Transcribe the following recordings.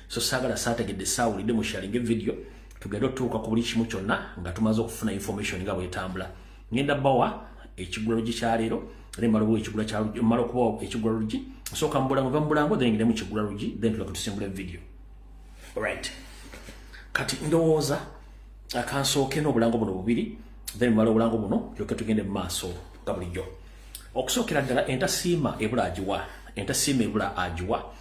so sagala saategedde saawulidde mu sharinge video tugenda otuuka ku buli kimu kyonna nga tumaze okufuna information nga bwetambula. Ngenda bawa ekigula lugi kya leero lemala bwe ekigula kya lugi mala okuba ekigula lugi soka mbulango then ngende mu kigula lugi then tulatusimbula video. Alright, kati ndowooza akansooke n'obulango buno bubiri then mala obulango buno yoke tugende mu maaso nga bulijjo. Okusookera ddala entasiima ebula agiwa, entasiima ebula agiwa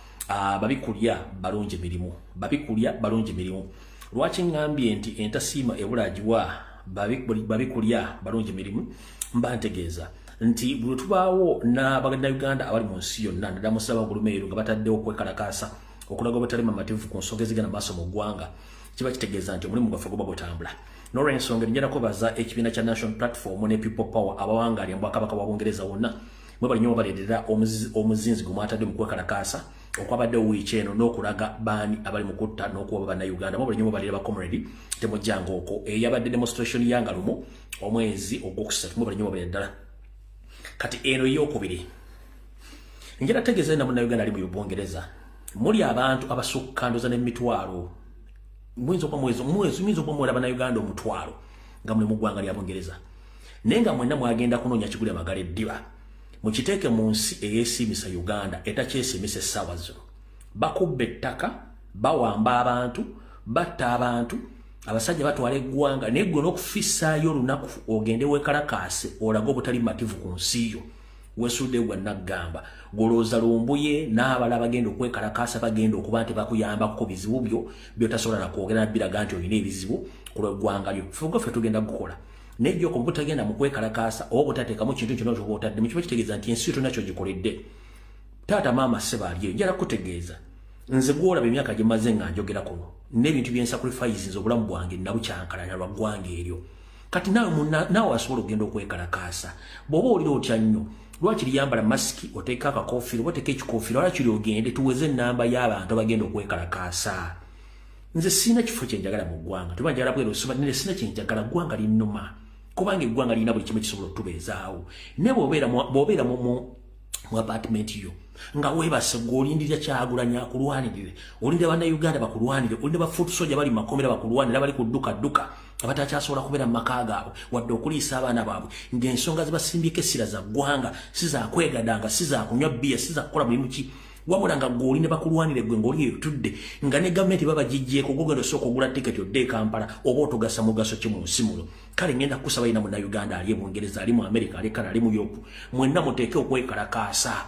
babikulya balungi mirimu, babikulya balungi mirimu. Lwaki ngambye nti entasiima ebula agiwa babikulya balungi mirimu? Mba ntegeeza nti bwe tubaawo n'Abaganda abali mu nsi yonna naddala mu ssaba gulumeero nga bataddewo okwekalakaasa okulaga obutali mamativu ku nsonga ezigenda maaso mu ggwanga, kiba kitegeeza nti omulimu gwaffe guba gutambula. N'olw'ensonga njagala kubaza ekibiina kya National Platform ne People Power abawangaali mu Bwakabaka bwa Bungereza wonna mwe bali nnyo baleetera omuzinzi gwe mwatadde mu kwekalakaasa okwabaddewo wiiki eno n'okulaga baani abali mu kutta n'okuba bannayuganda. Mwe bali nnyo baleetera bakomredi temujjanga okwo eyabadde demonstration yanga lumu omwezi ogwokusatu mwe bali nnyo baleetera ddala. Kati eno ey'okubiri njala tegeeza na munnayuganda ali mu Bungereza muli abantu abasukkandoza n'emitwalo mwezi kwa mwera bannayuganda omutwalo nga muli mu ggwanga lya Bungereza naye nga mwenna mwagenda kunoonya kigula magala eddiba mukiteeke mu nsi eyeesiimisa Uganda etakyesiimisa essaawa zino. Bakubba ettaka, bawamba abantu, batta abantu, abasajja batwala eggwanga naye ggwe n'okufissaayo olunaku ogende weekalakaase olaga obutali mativu ku nsi yo weesudde gwa naggamba golooza lumbuye n'abala bagenda okwekalakaasa bagenda okuba nti bakuyambako bizibu byo by'otasobola na kwogera nabbiraga nti olina ebizibu ku lw'eggwanga lyo. Ffe tugenda kukola naye jjoko butagenda mu kwekalakaasa oba butateekamu kintu kyonna ky'oba otadde mu kiba kitegeeza nti ensi yo tonna ky'ogikoledde. Taata maama Ssebalye njala kutegeeza nze gwolaba emyaka gye maze nga njogera kuno n'ebintu bye nsacrifice nze obulamu bwange nabukyankalanya lwa ggwanga eryo. Kati naawe asobola okugenda okwekalakaasa bw'oba olira otya nnyo lwaki liyambala masiki oteeka akakofiira oba oteeka ekikofiira wala kiri ogende tuweze ennamba y'abantu abagenda okwekalakaasa. Nze sina kifo kye njagala mu ggwanga tuba njagala bwero nne sina kye njagala ggwanga linnuma kubanga eggwanga lirina buli kimu kisobola otubeezaawo. Naye bw'obeera mu apartment yo nga weebase ng'olindirira Kyagulanyi akulwanirire, olindira bannayuganda bakulwanire, olindira bafuutu soja bali makomera bakulwanire abali ku dduka abatakyasobola kubeera mu maka gaabwe wadde okuliisa abaana baabwe ng'ensonga zibasimbiko essira za ggwanga si za kwegadanga si za kunywa bbiya si za kukola mulimu ki wabula nga gw'olinde bakulwanire gwe ng'oli eyo tudde nga ne gavumenti baba gijjeeko gogenda osooka ogula tiketi odde e Kampala oba otugasa mugaso ki mu nsi muno. Kale ngenda kusaba ina munnayuganda ali e Bungereza ali mu Amerika ali Canada ali mu Europe mwenna muteeke okwekalakaasa.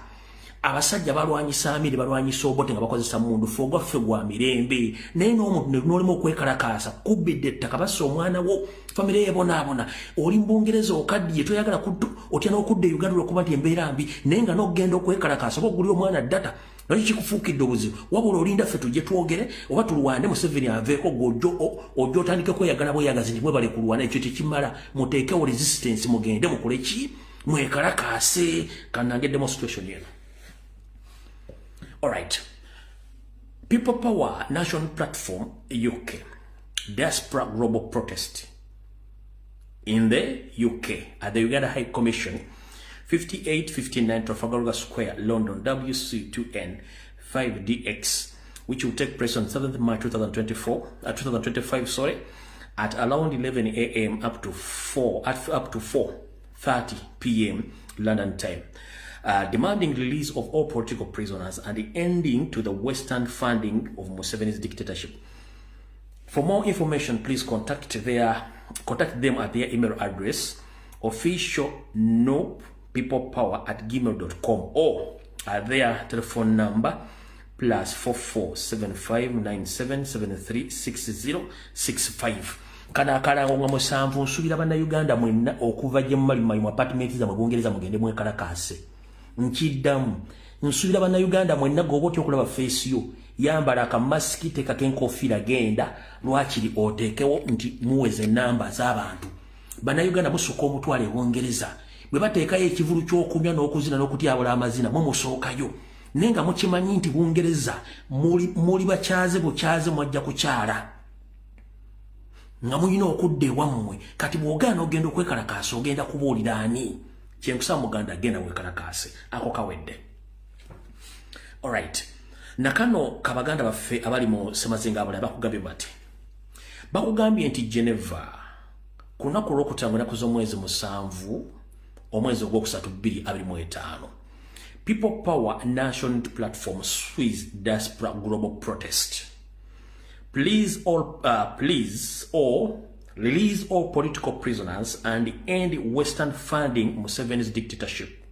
Abasajja balwanyisa amiri balwanyisa obote nga bakozesa mundu fogwaffe gwa mirembe naye n'omuntu n'olimu okwekalakaasa kubbidde ettaka bassa omwana wo famire ye bonaabona oli mu Bungereza okaddiye toyagala otya n'okudda e Uganda olwokuba nti embeera mbi naye nga n'okugenda okwekalakaasa oba ogulira omwana data nakyo kikufuukidde obuzibu wabula olinda ffe tujje twogere oba tulwane Museveni aveeko ojja otandike kweyagala bweyagazi nti mwebale kulwana ekyo tekimala muteekewo resistance mugende mukole ki mwekalakaase kanange demonstration yeno. All right. People Power National Platform UK Diaspora Global Protest in the UK at the Uganda High Commission 5859 Trafalgar Square, London, WC2N 5DX, which will take place on 7th March 2025, at around 11 a.m. up to 4:30 p.m. London time. Demanding release of all political prisoners and the ending to the Western funding of Museveni's dictatorship. For more information, please contact them at their email address officialnopeoplepower@gmail.com or at their telephone number +44 7597 736065. Kana akalango nga musanvu nsubira bannayuganda mwenna okuva gye mumali mu apartment za mu Bungereza mugende mwekalakaase. Nkiddamu nsubira bannayuganda mwenna gwoba otya okulaba face yo yambala akamasiki teekako enkofiira genda lwakiri oteekewo nti muweze ennamba z'abantu. Bannayuganda musukka omutwalo e Bungereza bwe bateekayo ekivulu ky'okunywa n'okuzina n'okutyabula amazina mumusookayo naye nga mukimanyi nti Bungereza muli bakyaze bukyaze mwajja kukyala nga muyina okudda ewammwe. Kati bw'ogaana ogenda okwekalakaasa ogenda kubuulira ani? Kyenkusaba muganda agenda weekalakaase ako kawedde. Alright. nakano kabaganda baffe abali mu semazinga abala bakugambye bati bakugambye nti Geneva kunaku lwokutangula kuz'omwezi 7 omwezi ogwokusatu 2025 People Power National Platform Swiss Diaspora Global Protest. Please all release all political prisoners and end Western funding Museveni's dictatorship.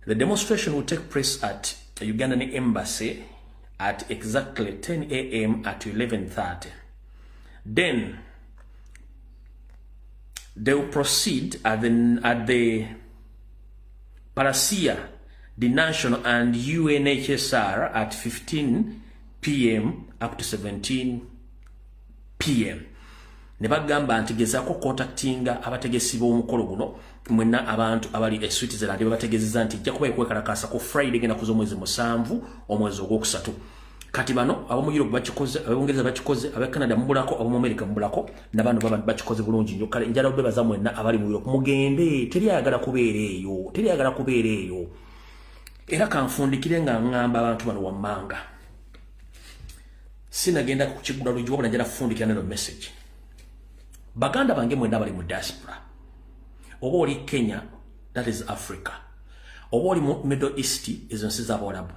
The demonstration will take place at the Ugandan embassy at exactly 10 a.m. at 11:30. Then they will proceed at the Parasia, the National and UNHCR at 15 p.m. up to 17 p.m. Nebagamba nti gezaako contactinga abategesi b'omukolo guno mwenna abantu abali Switzerland babategezeza nti jja kuba ekwekalakasa ku Friday genda kuza omwezi 7 omwezi ogwokusatu. Kati bano abamu Europe bakikoze, abongereza bakikoze, aba Canada mubulako, abamu America mubulako, n'abantu bakikoze bulungi nnyo. Kale njala obebaza mwenna abali mu Europe mugende, teri ayagala kubeera eyo. Era kanfundikire nga ngamba abantu bano wammanga. Sinagenda ku kigula luji wabula njala kufundikira neno message. Baganda bange mwenna bali mu diaspora. Oba oli Kenya, that is Africa. Oba oli mu Middle East, ezo nsi z'Abarabu.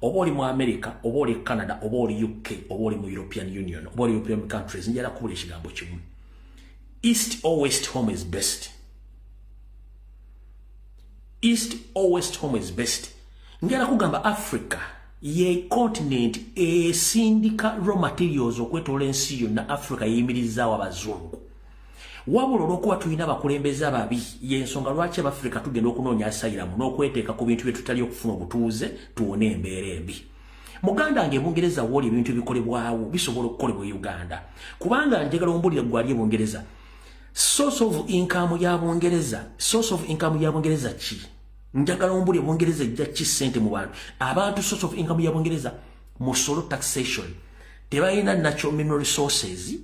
Oba oli mu America, oba oli Canada, oba oli UK, oba oli mu European Union, oba oli European countries, njala kubula ekigambo kimu. East or West home is best. East or West home is best. Njala kugamba Africa ye continent esindika raw materials okwetola ensi yonna Africa yimirizaawo abazungu. Wabula olw'okuba tulina abakulembeze ababi y'ensonga lwaki Abafrika tugenda okunoonya asayiramu n'okweteeka ku bintu bye tutali okufuna obutuuze tuwone embeera embi. Muganda wange Bungereza woli ebintu ebikolebwawo bisobola okukolebwa Uganda. Kubanga njagala ombulire gwali Bungereza. Source of income ya Bungereza ki? Njagala ombulire Bungereza ejja ki ssente mu bantu. Abantu source of income ya Bungereza musolo taxation. Tebalina natural mineral resources.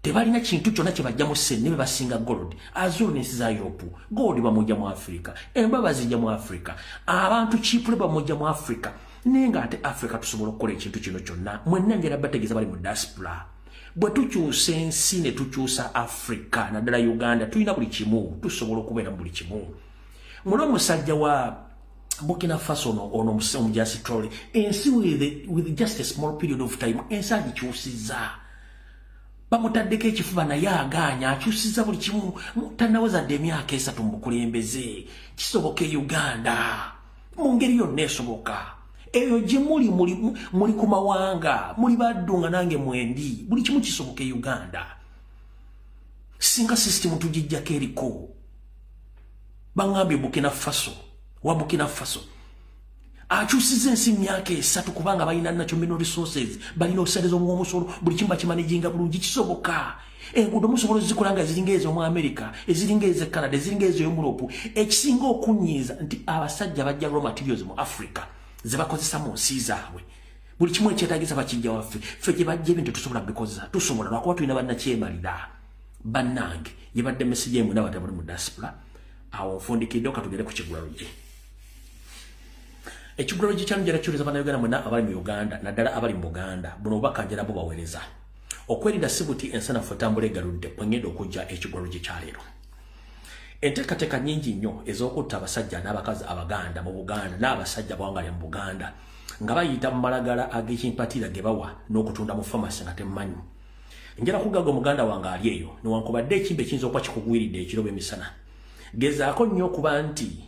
Tebalina kintu kyonna kye bajja mu ssente ne basinga gold. Azulu n'ensi za Europe. Gold bamujja mu Africa. Embaba zijja mu Africa. Abantu cheap labor bamujja mu Africa. Nenga ate Africa tusobola okukola ekintu kino kyonna. Mwenna ngera bategeeza bali mu diaspora. Bwe tukyusa ensi ne tukyusa Africa naddala Uganda tulina buli kimu. Tusobola okubeera mu buli kimu. Muno musajja wa Burkina Faso ono omujasi Traore. Ensi with just a small period of time. Ensi agikyusizza. Bamutaddeko ekifuba naye agaanya akyusiza buli kimu tannaweza emyaka 3 mu bukulembeze kisoboka Uganda mu ngeri yonna esoboka eyo gye muli ku mawanga muli baddu nga nange mwendi buli kimu kisoboka Uganda singa system tugijjako eriko bangambye Burkina Faso akyusiza ensi myaka 3 kubanga balina natural mineral resources balina okusaliza omusolo buli kimu bakimanejinga bulungi kisoboka enguudo musobola zikola nga ziringa ezo mu America eziringa ezo Canada eziringa ezo mu Europe ekisinga okunyiiza nti abasajja bajja raw materials mu Africa ze bakozesa mu nsi zaabwe buli kimu ekyetaagisa bakijja waffe ffe gye bajja ebintu tusobola bikozesa tusobola lwakuba tulina bannakyemalira bannange yebadde message emu n'abatabuli mu diaspora awo nfundikidde okatugere ku kigula lugye. Ekigula lugye njala kyoleza bannayuganda mwenna abali mu Uganda naddala abali mu Buganda buno obubaka njala bubaweereza okwerinda si buti ensanafu etambula egaludde kwengenda okujja ekigula lugye kyaleero. Enteekateeka nnyingi nnyo ez'okutta abasajja n'abakazi Abaganda mu Buganda n'abasajja bawangala mu Buganda nga bayita mu malagala ag'ekimpatiira ge bawa n'okutunda mu famasi nga temmanyi. Njala kugaga Omuganda wange ali eyo newankubadde ekimbe kiyinza okuba kikugwiridde ekiroba emisana. Gezaako nnyo okuba nti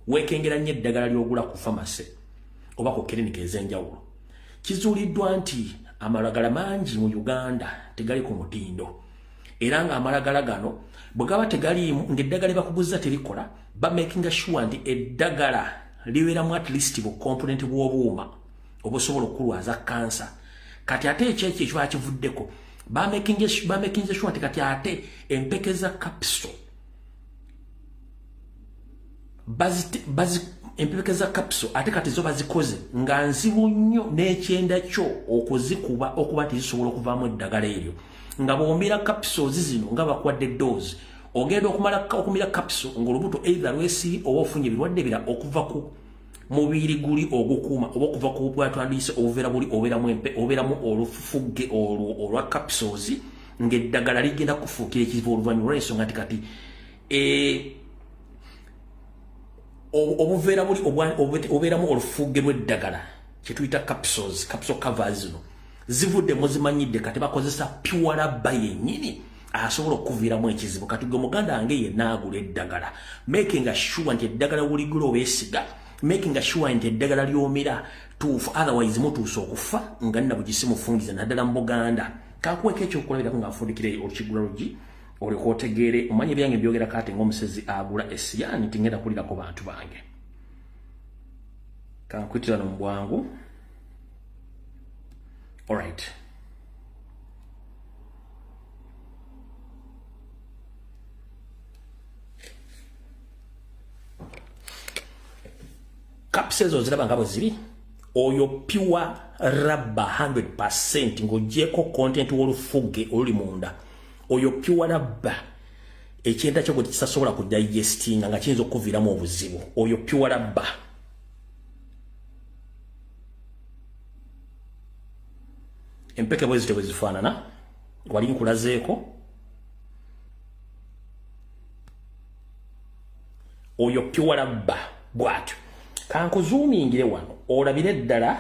weekengera nnyo eddagala ly'ogula ku famasi oba ku klinika ez'enjawulo. Kizuuliddwa nti amalagala mangi mu Uganda tegali ku mutindo era nga amalagala gano bwe gaba tegaliimu ng'eddagala bakuguzza terikola bamakinga sure nti eddagala libeeramu at least bu component bw'obuuma obusobola okulwaza kansa. Kati ate ekyo kiba kivuddeko bamakinga sure nti kati ate empeke za capsule empeke za capsule ate kati zo bazikoze nga nzibu nnyo n'ekyenda kyo okuzikuba okuba tizisobola okuvaamu eddagala eryo nga bwombera capsules zino nga bakwadde dose ogenda okumira capsule ng'olubuto either lwesi oba ofunye ebirwadde bira okuva ku mubiri guli ogukuma obukuva ku bwatwandise obuvera buli oberamu empe oberamu olufuge olwa capsules ng'eddagala ligenda kufuukira ekizibu oluvannyuma lw'ensonga kati obuvera buli oberamu olufuge lw'eddagala kye tuyita capsules capsule covers zino zivudde muzimanyidde kati bakozesa pure rubber yennyini asobola okuviiramu ekizibu kati gwe muganda wange yenna agula eddagala making sure nti eddagala wuligula obeesiga making sure nti eddagala lyomera tuufu otherwise mutuusa okufa nga nina bugisi mufungiza naddala mu Buganda kakuweka ekyokulabirako ng'afundikira olukigula lugi oleka otegeere omanye ebyange byogera kati ng'omusezi agula essiyani nti ngenda kulirako bantu bange kankwitirano mu bwangu alright capsules oziraba nga bwe ziri oyo pure rubber 100% ng'ogyeko content w'olufuge oluli munda oyo pure rubber ekyenda kyo gwe kisasobola ku digestinga nga kiyinza okuviiramu obuzibu oyo pure rubber empeke bwe zite bwe zifaanana wali nkulazeeko oyo pure rubber bwatyo kankuzuumingire wano olabire eddala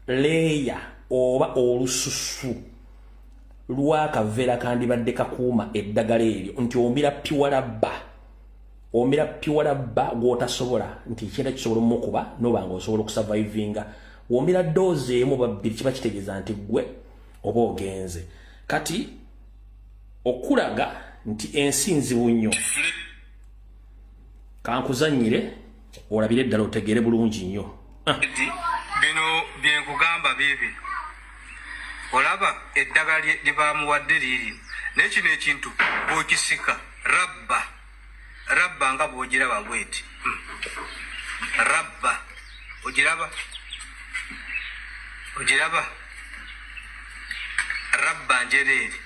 leeya oba olususu lw'akaveera kandibadde kakuuma eddagala eryo nti omira pure rubber gw'otasobola nti ekyenda kisobola omukuba noba nga osobola okusurvivinga womira doozi emu babbiri kiba kitegeeza nti gwe oba ogenze kati okulaga nti ensinzibu nnyo kankuzannyire olabire eddala otegeere bulungi nnyo bino byenkugamba biibi olaba eddagala lye bamuwadde liiri naye kino ekintu bw'okisika rabba nga bw'ogiraba bweti rabba ogiraba rabba njereeri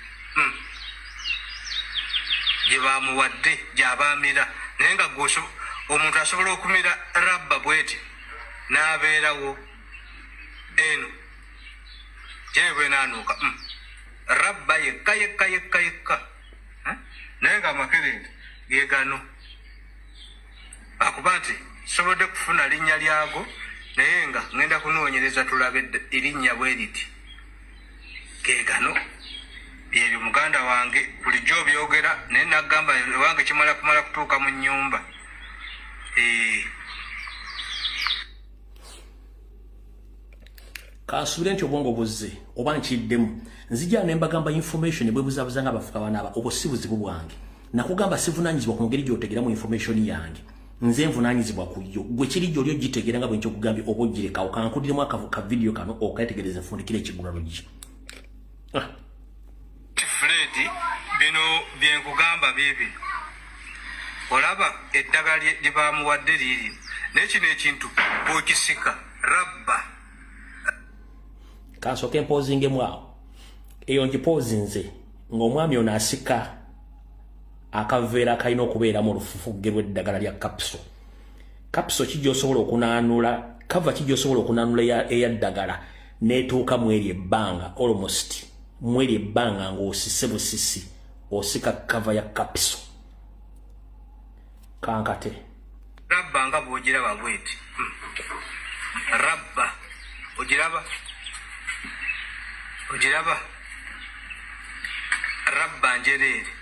gye bamuwadde gy'abaamira naye nga omuntu asobola okumira rabba bweti n'abeerawo eno gyene bwenaanuuka rabba yekka naye nga amakerenda ge gano akuba nti sobodde kufuna linnya lyago naye nga ngenda kunoonyereza tulabe erinnya bwe riti ge gano byebyo muganda wange bulijjo obyogera naye nagamba wange kimala kumala kutuuka mu nnyumba kansubire nti obwongo buzze oba nkiddemu nzijja nembagamba information bwe buzaabuza nga abafuka banaaba obwo si buzibu bwange nakugamba sivunaanyizibwa ku ngeri gy'otegeramu information yange nze nvunaanyizibwa ku yo gwe kiri gy'oli ogitegeera nga bwe nkyokugambye oba ogirekawo kankudiremu ka video kano okayetegereza nfundikira ekigula lugi Fredi bino byenkugamba biibi olaba eddagala lye bamuwadde liiri naye kino ekintu bw'okisika rabba kansooka empozingemu awo eyo ngipozinze ng'omwami ono asika akaveera kalina okubeeramu olufufuge lw'eddagala lya capsule kijjosobola okunaanula kava kijjosobola okunaanula eyaddagala n'etuuka mu eri ebbanga almost mu eri ebbanga ng'osise busisi osika kava ya capsule kankate rabba nga bw'ogiraba bweti rabba ogiraba rabba njereeri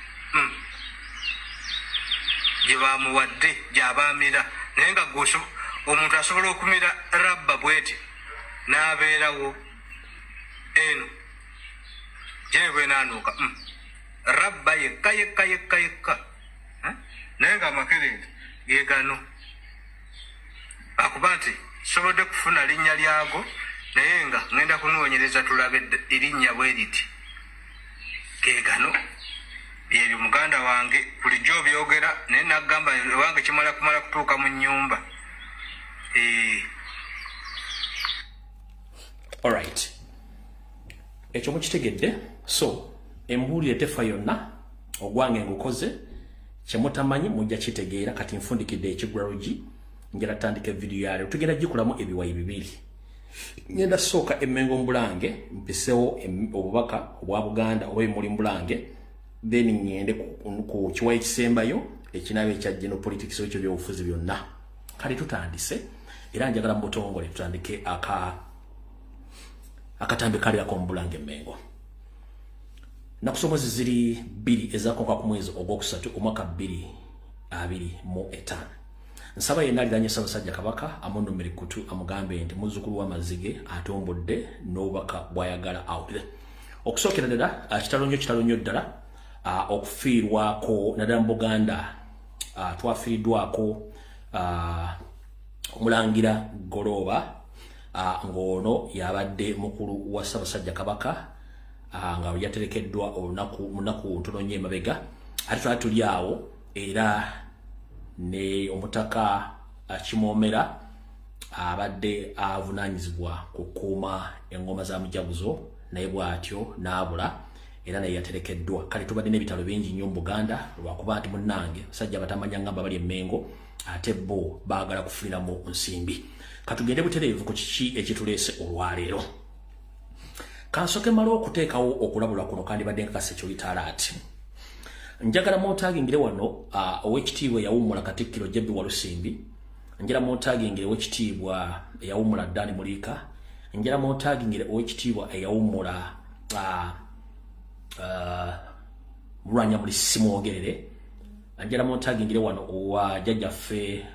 gye bamuwadde gy'abaamira naye nga omuntu asobola okumira rabba bweti n'abeerawo eno gyene bwenaanuuka rabba yekka naye nga amakerenda ge gano akuba nti sobodde kufuna linnya lyago naye nga ngenda kunoonyereza tulabe erinnya bwe riti ge gano byebyo muganda wange bulijjo obyogera naye nagamba wange kimala kumala kutuuka mu nnyumba alright ekyo mukitegedde so embuulire tefa yonna ogwange ngukoze kyemutamanyi mujja kitegeera kati nfundikidde ekigula lugi njala tandika video yale tugenda gikulamu ebiwayi bibiri ngenda soka Emmengo Mbulange mpisewo obubaka obwa Buganda oba muri Mbulange then ngende ku kiwayi kisembayo ekinabe ekya general politics ekyo byobufuzi byonna kali tutandise era njagala mbotongole tutandike akatambe kali akombulange Emmengo nakusomozi ziri 2 ezakonka ku mwezi ogwokusatu omwaka 2025 nsaba yenaliranye Ssaabasajja Kabaka amondo merikutu amugambe nti muzukulu wa mazige atombodde n'obubaka bwayagala awulire okusokera ddala kitalonyo ddala okufiirwako naddala mu Buganda twafiiriddwako Omulangira Goloba ngono yabadde mukulu wa Ssaabasajja Kabaka nga yaterekeddwa olunaku ntononye emabega ate tuli awo era ne omutaka Kimomera abadde avunanyizibwa kukuuma engoma za mujaguzo naye bwatyo n'abula era naye yaterekeddwa kale tubadde n'ebitalo bingi nnyo mu Buganda lwakuba nti munnange basajja batamanya ngamba bali Emmengo ate bo baagala kufuniramu nsimbi katugende butereevu ku kiki ekituleese olwaleero kansoke malo okuteekawo okulabula kuno kandi badde nkase kyolitalaati njagala mootagingire wano owekitiibwa yawummula Katikkiro Jebbi Walusimbi njagala mootagingire owekitiibwa yawummula Dani Mulika njagala mootagingire owekitiibwa yawummula Lwanya Mulisi Mwogerere njagala mootagingire wano owa jjajjaffe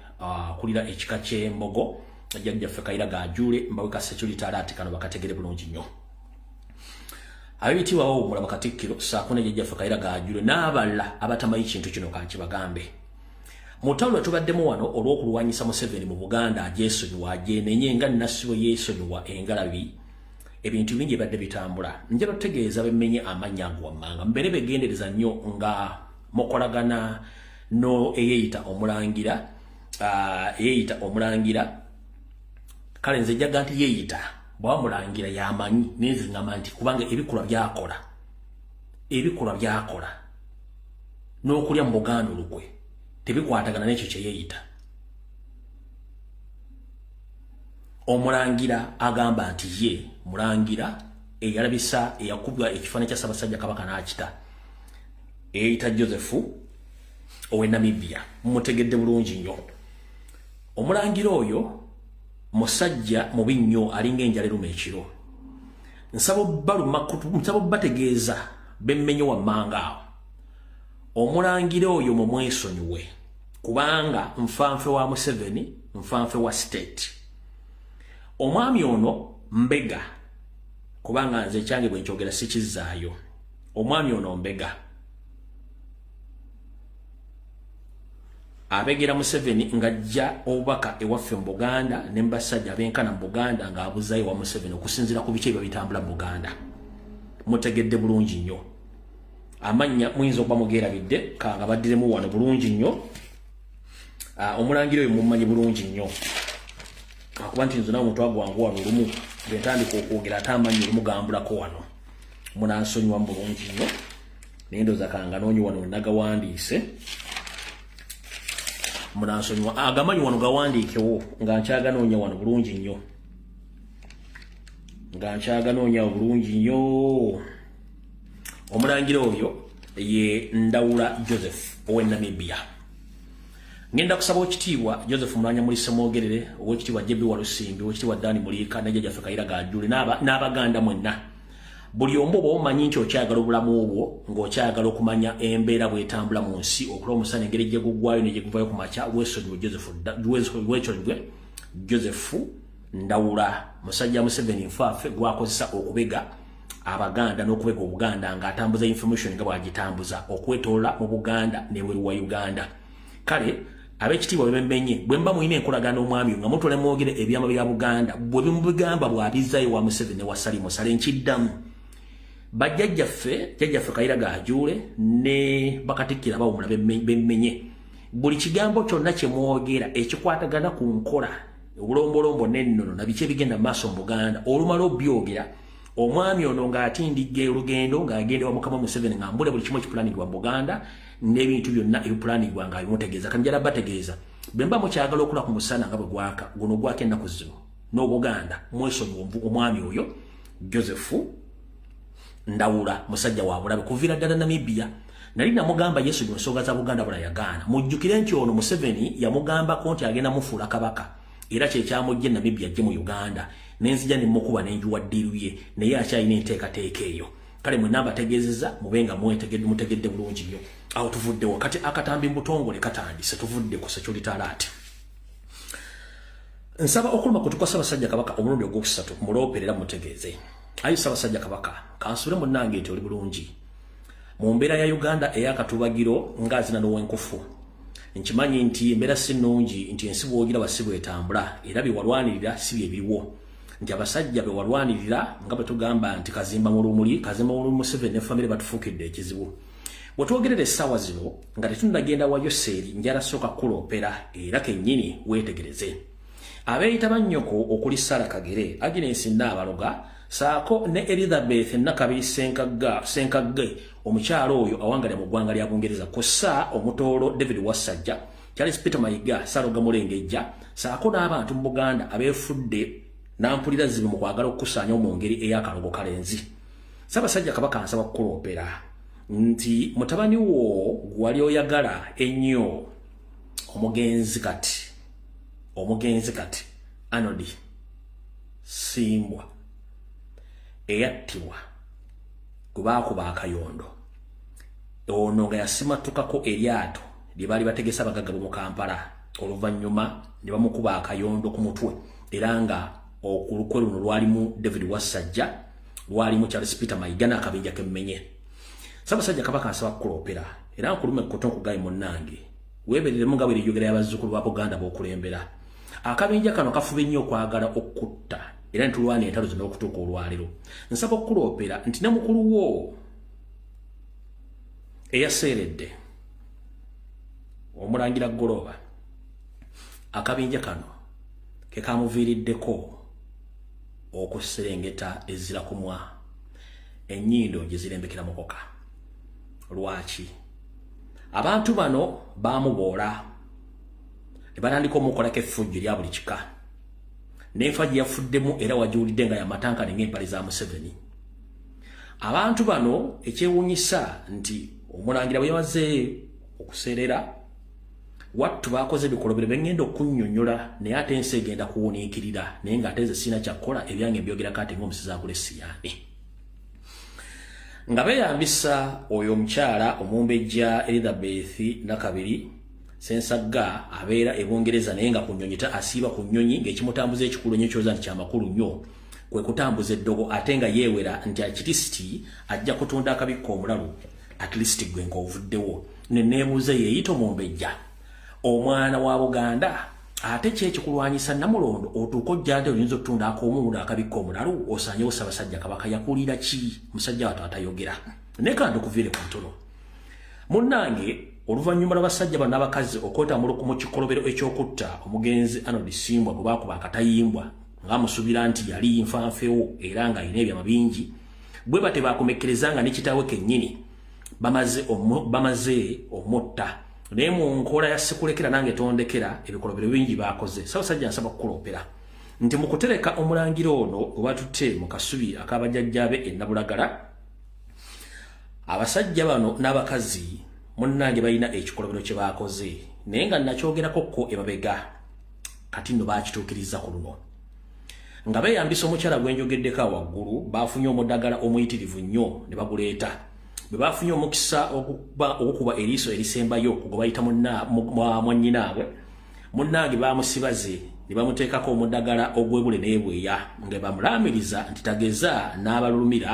kulira ekika ky'Embogo jjajjaffe Kairaga Ajule mbaweka Security kano bakategere bulungi nnyo abitiwa wo mulaba Katikkiro saakune jjajjaffe Kairaga Ajule n'abalala abatamanyi kintu kino kanki bagambe mutawula tubaddemu wano olw'okulwanyisa Museveni mu Buganda ajeesonyiwa ajeenenye nga Nasibo yeesonyiwa engalabi ebintu bingi badde bitambula njalo tegeeza bemmenye amannya agwammanga mbere begendereza nnyo nga mokolagana no eyeyita omulangira kale nze jaga nti yeyita bwamulangira yamanyi nezi ngamba nti kubanga ebikolwa byakola n'okulya mu Buganda olukwe tebikwatagana n'ekyo kye yeyita omulangira agamba nti ye mulangira eyalabisa eyakubwa ekifaananyi kya Ssaabasajja Kabaka n'akita eyita Joseph owe Namibia mutegedde bulungi nnyo omulangira oyo musajja mubi nnyo alinga enjala eruma ekiro nsaba bategeeza bemmenye wammanga awo omulangira oyo mumwesonyiwe kubanga nfanfe wa Museveni nfanfe wa state omwami ono mbega kubanga nze kyange bwe nkyogera sikizaayo omwami ono mbega abegera Museveni ngajja obubaka ewaffe mu Buganda n'embasajja abenkana mu Buganda ng'abuzayo wa Museveni okusinziira ku biki ebitambula mu Buganda mutegedde bulungi nnyo amannya muyinza okuba mugeerabidde kanga baddiremu wano bulungi nnyo omulangira oyo mummanyi bulungi nnyo akuba nti nze nawe omuntu agwangu wano olumu bwentandika okwogera ate amannya olumugambulako wano munansonyiwa mu bulungi nnyo naye ndooza kanga noonyi wano wenagawandiise munansonyiwa agamanyi wano gawandiikewo nga nkyaganoonya wano bulungi nnyo omulangira oyo ye Ndawula Joseph owe Namibia ngenda kusaba okitiibwa Joseph Mulanya Mulisi Mwogerere owekitiibwa Jebbi Walusimbi owekitiibwa Dani Mulika ne jjajjaffe Kairaga Ajule n'Abaganda mwenna buli omu oba omanyi nti okyagala obulamu obwo ng'okyagala okumanya embeera bw'etambula mu nsi okuloba omusana engeri gye guggwayo ne gye guvayo ku makya weesonyiwe Joseph Ndawula musajja Museveni nfaafe gwakozesa okubega Abaganda n'okubega Obuganda ng'atambuza information nga bw'agitambuza okwetoola mu Buganda n'ebweru wa Uganda kale abekitiibwa bemmenye bwe mba muyina enkolagana omwami nga mutole mwogere ebyama bya Buganda bwe bimubigamba bw'abizaayo wa Museveni wa Sale nkiddamu bajjajjaffe Kairaga Ajule ne Bakatikkiro abawummula bemmenye buli kigambo kyonna kye mwogera ekikwatagana ku nkola obulombolombo n'ennono na biki ebigenda maaso mu Buganda olumala obyogera omwami ono ng'atindigga olugendo ng'agenda wa Mukama Museveni ng'ambule buli kimu ekipulaanirwa mu Buganda n'ebintu byonna ebipulaanirwa ng'abimutegeeza kanjala bategeeza bemba mukyagala okula ku musana nga bwe gwaka guno gwaka ennaku zino n'Obuganda mwesonyiwa omwami oyo Joseph Ndawula musajja wa bulabe kuvira ddala Namibia nali namugamba Yesu mu nsonga za Buganda bula yagaana mujjukire nti ono Museveni yamugamba ko nti agenda mufuula kabaka era kye kyamujje Namibia ajje mu Uganda nenzija ne mukuba n'enjuwa ddiru ye naye akyalina enteekateeka eyo kale mwe namba tegezeza mubenga mutegedde bulungi nnyo awo tuvudde wakati akatambi mbutongole katandise tuvudde ku security alert nsaba okuluma kutuka Ssaabasajja Kabaka omulundi ogwokusatu mulooperera mutegeeze ayi Ssaabasajja Kabaka kansule munnange nti oli bulungi mu mbeera ya Uganda eyakatubagiro ngazina n'owenkufu nkimanyi nti embeera si nnungi nti ensi bw'ogira basibu etambula era bye walwanirira si bye biriwo nti abasajja be walwanirira nga bwe tugamba nti Kazimba Mulumuli Museveni ne famire batufuukidde ekizibu bwe twogerera essaawa zino nga tetunnagenda wa Yoseeri njala sooka kuloopera era kennyini weetegereze abeeyita bannyoko okuli Sarah Kagere Agnes Nnaabaloga saako ne Elizabeth Nakabiri Senkagge omukyalo oyo awangalya mu ggwanga lya Bungereza kussa omutoolo David Wasajja Charles Peter Mayiga Saloga Mulengejja saako n'abantu mu Buganda abeefudde nampulira zibe mu kwagala okukusaanya mu ngeri ey'akalogo kalenzi Ssaabasajja Kabaka ansaba kuloopera nti mutabani wo gwali oyagala ennyo omugenzi kati Anodi Simbwa eyattibwa kubaakuba akayondo ono nga yasimatukako eryato lye baali bategesa abagagga mu Kampala oluvannyuma ne bamukuba akayondo ku mutwe era nga okulukwe luno lwalimu David Wasajja lwalimu Charles Peter Mayiga n'akabinja kemmenye Ssaabasajja Kabaka asaba kuloopera era nkulume ekkoto nkugaye munnange weebereremu nga bw'eryogera y'abazzukulu ba Buganda b'okulembera akabinja kano kafube nnyo okwagala okutta era ntulwana entalo zino okutuuka olwaliro nsaba okuloopera nti ne mukulu wo eyaseeredde omulangira Goloba akabinja kano ke kamuviiriddeko okuserengeta ezira kumwa ennyindo gye zirembekera mukoka lwaki abantu bano baamuboola ne batandika omukolako effujjo lya buli kika n'enfa gye yafuddemu era wagiwulidde nga yamatankane ng'empale za Museveni abantu bano ekyewuunyisa nti omulangira bwe yamaze okuseerera wattu baakoze ebikolobero bengenda okunnyonnyola naye ate ensi egenda kuwuniikirira naye ng'ate nze sirina kyakkola ebyange mbyogerako ate ng'omusizi agula Siyaani nga beeyambisa oyo omukyala omumbejja Elizabeth Nakabiri Sensagga abeera e Bungereza naye nga ku nnyonyi asiiba ku nnyonyi ng'ekimutambuza ekikulu nnyo kyoza nti kyamakulu nnyo kwe kutambuza eddogo ate nga yeewera nti akitisiti ajja kutunda akabikka omulalu at least gwe ng'ovuddewo ne neebuuza yeeyita omumbejja omwana wa Buganda ate kyekikulwanyisa Namulondo otuuka ojjante oyinza okutunda ak'omuwulo akabikka omulalu osaanyewo Ssaabasajja Kabaka yakuulira ki musajja wattu atayogera naye kandi okuviire ku ntono munnange oluvannyuma lw'abasajja bano n'abakazi okwetambula mu kikolobero eky'okutta omugenzi Anodi Simbwa bwe baakuba akatayimbwa ng'amusuubira nti yali nfanfewo era ng'alina ebyama bingi bwe bate baakomekkereza nga ne kitaawe kennyini bamaze omutta naye mu nkola ya sekulekera nange tondekera ebikolobero bingi baakoze Ssaabasajja nsaba kuloopera nti mu kutereka omulangiro ono we batutte mu kasubi ak'abajjajjaabe e Nabulagala abasajja bano n'abakazi munnange balina ekikolobero kye baakoze naye nga nakyogerakokko emabega kati nno baakituukiriza ku luno nga beeyambisa omukyala gwenjogeddeko waggulu baafunye omuddagala omuyitirivu nnyo ne baguleeta bwe baafunye omukisa okukuba eriiso erisembayo gwe bayita mwannyinaabwe munnange baamusibaze ne bamuteekako omuddagala ogw'ebule n'ebweya nga bamulaamiriza nti tageza n'abalulumira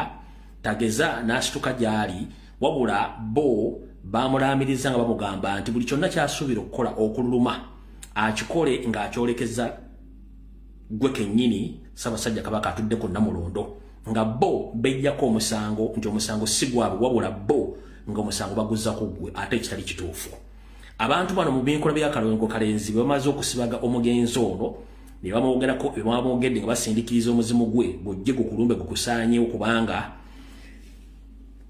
tageza n'asituka gy'ali wabula bo baamulaamiriza nga bamugamba nti buli kyonna kyasuubira okukola okululuma akikole ng'akyolekeza gwe kennyini Ssaabasajja Kabaka atudde ku Namulondo nga bo bejjako omusango nti omusango si gwabwe wabula bo ng'omusango baguzza ku ggwe ate ekitali kituufu abantu bano mu binkola by'akalongo kalenzi bamaze okusibaga omugenzi ono ne bamwogerako bamwogedde nga basindikiriza omuzimu gwe gujje gukulumbe gukusaanyewo kubanga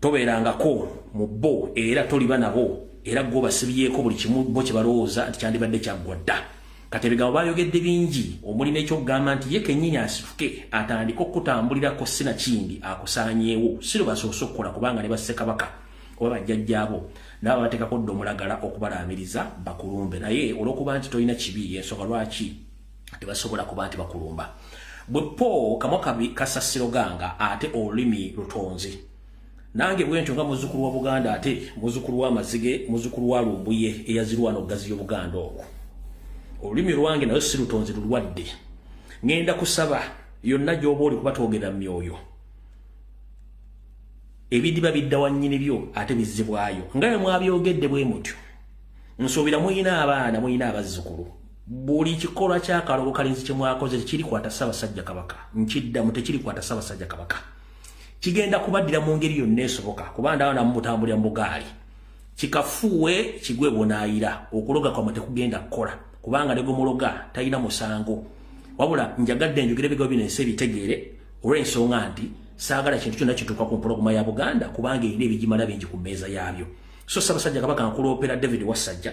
tobeerangako mu bo era toliba nabo era go basibyeko buli kimu bo kye balowooza nti kyandibadde kyaggwadda kati ebigambo bayogedde bingi omuli n'ekyokugamba nti ye kennyini asituke atandika okutambulirako sinakindi akusaanyeewo siro basoose okukola kubanga ne bassekabaka oba bajjajjaabo nabo bateekako dda omulagala okubalaamiriza bakulumbe naye olw'okuba nti tolina kibi ensonga lwaki tebasobola kuba nti bakulumba bwe po kamwakabi kasasiro ganga ate olulimi lutonzi nange bwentyo nga muzzukulu wa Buganda ate muzzukulu wa Mazige muzzukulu wa Lumbuye eyazirwana okugaziya Buganda okwo olulimi lwange nayo si lutonzi lulwadde ngenda kusaba yonna gy'oba oli kuba twogera myoyo ebidiba bidda wannyini byo ate bizzibwayo nga mwabyogedde bwe mutyo nsuubira muyina abaana muyina abazzukulu buli kikolwa ky'akalongo kalinzi kye mwakoze tekirikwata Ssaabasajja Kabaka nkiddamu tekirikwata Ssaabasajja Kabaka kigenda kubaddira mu ngeri yonna esoboka kuba ndawo namwe mutambulira mu bugaali kikafuwe kigwe bonaayira okuloga kwamwe tekugenda kukola kubanga ne gumuloga talina musango wabula njagadde njogera ebigambo bino ensi ebitegeere olw'ensonga nti saagala kintu kyonna kituuka ku mpologoma ya Buganda kubanga erina ebigimala bingi ku mmeeza yaabyo so Ssaabasajja Kabaka nkuloopera David Wassajja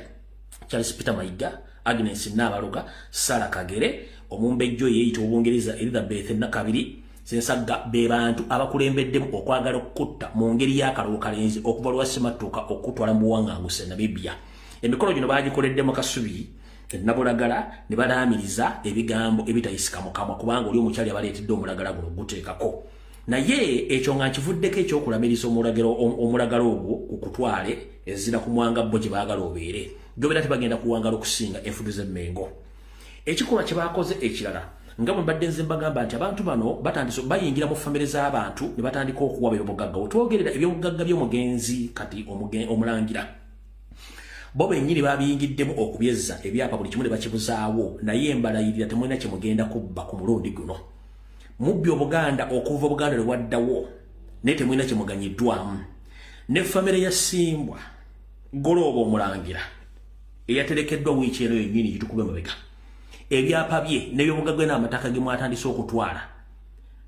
Charles Peter Mayiga Agnes Nabaloga Sarah Kagere omumbejjo yeeyita Obungereza Elizabeth Nakabiri Ssensaga be bantu abakulembeddemu okwagala okutta mu ngeri y'akalongo kalenzi okuva lwa Ssematuuka okutwala mu buwaŋŋanguse Namibia emikolo gino baagikoleddemu kasubi Nabulagala ne balaamiriza ebigambo ebitayisika mu kamwa kubanga oli omukyali abaleetedde omulagala guno guteekako naye ekyo nga nkivuddeko ekyokulamiriza omulagala ogwo ku kutwale ezira ku mwanga bo gye baagala obeere gyobera tebagenda kuwangala okusinga enfudu z'emmengo ekikolwa kye baakoze ekirala nga bwe mbadde nze mbagamba nti abantu bano batandise bayingira mu famire z'abantu ne batandika okuwaba ebyobugagga otwogerera ebyobugagga by'omugenzi kati omulangira bo bennyini babiyingiddemu okubyezza ebyapa buli kimu ne bakibuzaawo naye mbalayirira temulina kye mugenda kubba ku mulundi guno mubbi Obuganda okuva Obuganda lwe waddawo naye temulina kye muganyiddwamu ne famire ya Simbwa Golooba omulangira eyaterekeddwa wiiki eno yennyini gitukube mabega ebyapa bye n'ebyobugagga n'amataka ge mwatandise okutwala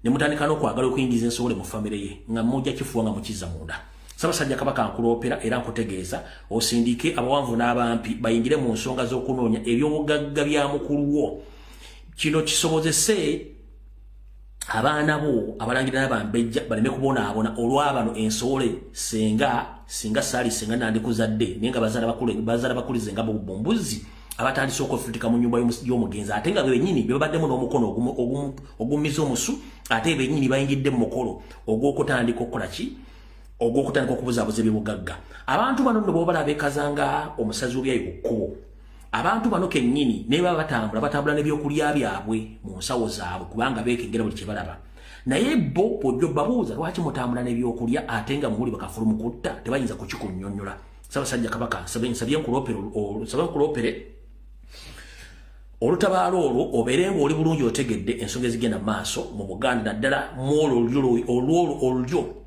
ne mutandika n'okwagala okuyingiza ensobole mu famire ye nga mujja kifuwa nga mukizza munda Ssaabasajja Kabaka nkuloopera era nkutegeeza osindike abawanvu n'abampi bayingire mu nsonga z'okunoonya ebyobugagga bya mukuluwo kino kisobozese abaana bo abalangira n'abambejja baleme kubonaabona olw'abano ensobole singa saali singa nandikuzadde naye nga bazaala bakulize nga bumbuzi abatandise okwefutika mu nnyumba y'omugenzi ate nga bennyini be babaddemu n'omukono ogumiza omusu ate bennyini bayingidde mu mukolo ogw'okutandika okukola ki ogw'okutandika okubuzaabuza ebyobugagga abantu bano nno bw'obalaba beekazanga omusazi w'ebyayi ku kkubo abantu bano kennyini naye baba batambula n'ebyokulya byabwe mu nsawo zaabwe kubanga beekengera buli kye balaba naye bo bw'ojja obbabuuza lwaki mutambula n'ebyokulya ate nga muli bakafulumukutta tebayinza kukikunnyonnyola Ssaabasajja Kabaka nsabye nkuloopere olutabaalo olwo obeere ng'oli bulungi otegedde ensonga ezigenda mu maaso mu Buganda naddala olwo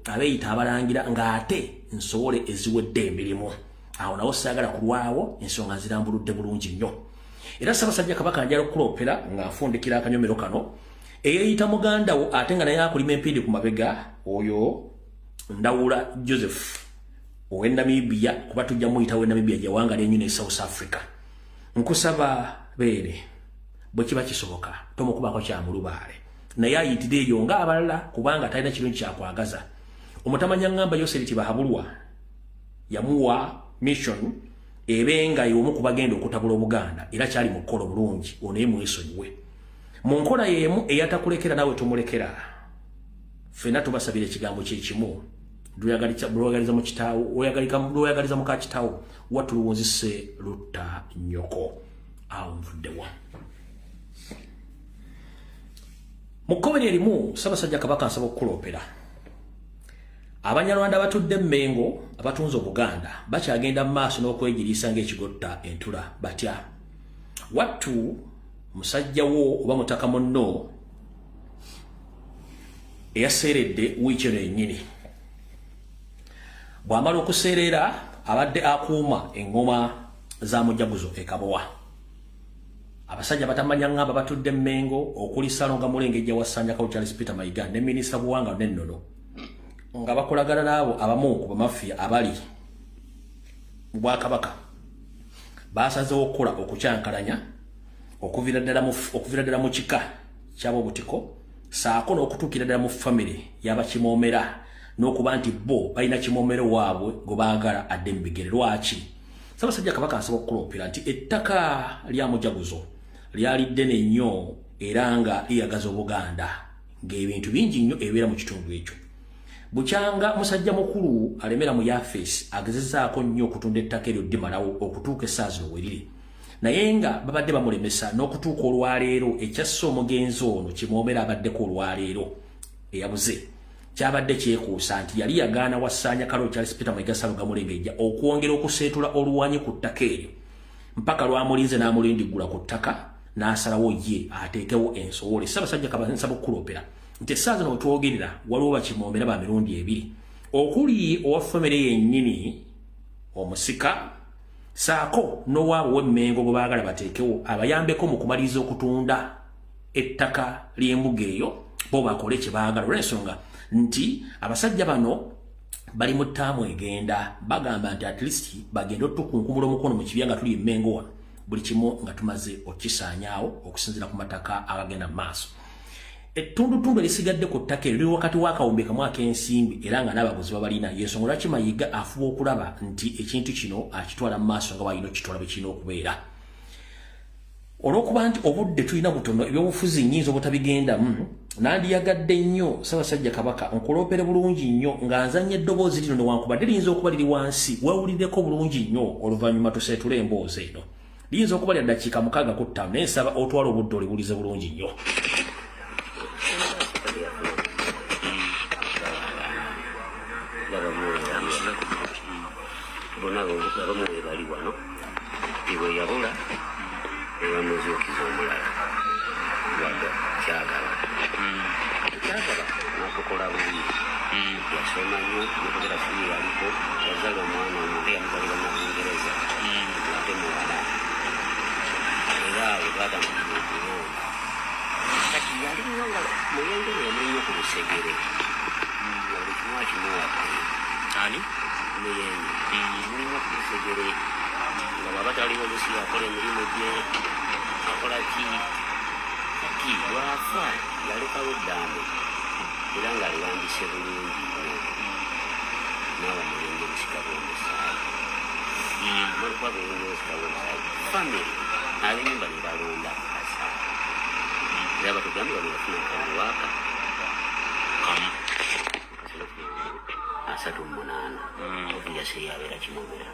abeeyita abalangira ng'ate nsobole eziwedde emirimu awo nawo saagala kulwawo ensonga zirambuludde bulungi nnyo era Ssaabasajja Kabaka njala okuloopera nga nfundikira akanyomero kano eyeeyita muganda wo ate nga naye akulima empindi ku mabega oyo Ndawula Joseph owe Namibia kuba tujja muyita we Namibia gyewanga lyenyu ne South Africa nkusaba beere bwe kiba kisoboka tomukubako kyamulubaale naye ayitire eyo nga abalala kubanga talina kirungi kyakwagaza omutamanya ngamba Yoseriti Bahabulwa yamuwa mission ebenga y'omu ku bagenda okutabula Obuganda era kyali mu kkola bulungi onaye mwesonyiwe mu nkola y'emu eyatakulekera nawe tumulekera ffenna tubasabira ekigambo kyekimu lweyagaliza mu kitaawo lweyagaliza muka kitaawo watuluwunzise lutta nnyoko awo nvuddewa mu kkobero erimu Ssaabasajja Kabaka nsaba okukuloopera Abanyarwanda batudde Mmengo abatunze Obuganda bakyagenda mu maaso n'okwegiriisa ng'ekigotta entula batya wattu musajja wo oba mutaka munno eyaseeredde wiiki eno yennyini bw'amala okuseerera abadde akuuma engoma za mujaguzo e Kabowa abasajja batamanya ngamba batudde Mmengo okuli Ssalonga Mulengejja wa Ssanja Kawu Charles Peter Mayiga ne Minisita Buwanga n'ennono nga bakolagana n'abo abamu ku bamafiya abali Bwakabaka basazeewo okukola okukyankalanya okuvira ddala mu kika kyabo butiko saako n'okutuukira ddala mu famire y'abakimoomera n'okuba nti bo balina kimoomero waabwe gwe baagala adde mu bigere. Lwaki Ssaabasajja Kabaka asaba okuloopera nti ettaka lya Mujaguzo lyali ddene nnyo era nga liyagaza Obuganda ng'ebintu bingi nnyo ebibeera mu kitundu ekyo. Bukyanga musajja mukulu alemera mu Yafeesi agezezaako nnyo okutunda ettaka eryo ddimalawo okutuuka essaawa zino weriri. Naye nga babadde bamulemesa n'okutuuka olwaleero ekyasse omugenzi ono kimoomera abaddeko olwaleero eyabuze kyabadde kyekuusa nti yali yagaana Wassaanya Kalo Charles Peter Mayiga Ssalonga Mulengejja okwongera okuseetula oluwanyi ku ttaka eryo mpaka lwamulinze n'amulindiggula ku ttaka n'asalawo ye ateekewo ensowoole. Ssaabasajja Kabaka nsaba okuloopera nti essaawa zino wetwogerera waliwo bakimoomera ba mirundi ebiri okuli owa famire yennyini omusika saako n'owaabo w'emmengo gwe baagala bateekewo abayambeko mu kumaliriza okutunda ettaka ly'embuga eyo bo bakole kye baagala. Olw'ensonga nti abasajja bano bali mu ttaamu egenda bagamba nti at least bagenda otukunkumula omukono mu kibya nga tuli emmengo wano buli kimu nga tumaze okisaanyaawo okusinziira ku mataka agagenda mu maaso. Ettundutundu erisigadde ku ttaka eryo liri wakati w'akawumbi kamu ak'ensimbi era nga n'abaguzi babalina. Y'ensonga lwaki Mayiga afuba okulaba nti ekintu kino akitwala mu maaso nga bw'alina okitwala bwe kirina okubeera. Olw'okuba nti obudde tulina butono ebyobufuzi nnyinza obutabigendamu nandiyagadde nnyo Ssaabasajja Kabaka nkuloopere bulungi nnyo nga nzanya eddoboozi lino newankubadde liyinza okuba liri wansi weewulirireko bulungi nnyo oluvannyuma tuseetule emboozi eno. Liyinza okuba lya ddakiika 65 naye nsaba otwala obudde olibulize bulungi nnyo. Ebamuzuukiza omulala wada kyagala nakukola bubi yasoma nnyo nokugera funi yaliko yazala omwana omuntu yamuzalira mu Bungereza ate muwala era awo bagamanya okulonda kati yalinga nga muyengere yamannyo ku lusegere nga buli kimu akimuwadde ani muyenge mulimu ku lusegere nga baba taliwo lusi akola emirimu gye akola ki kati lwafa yalekawo eddambo era ng'aliwandise bulungi nnyo naaba mulenge busigabo omusaayi malikuba bulungi busigabo omusaayi famire abenyumba ne balonda kasa era batugambe bano bafuna kamuwaaka kamu 38 obuyase yabeera kimobera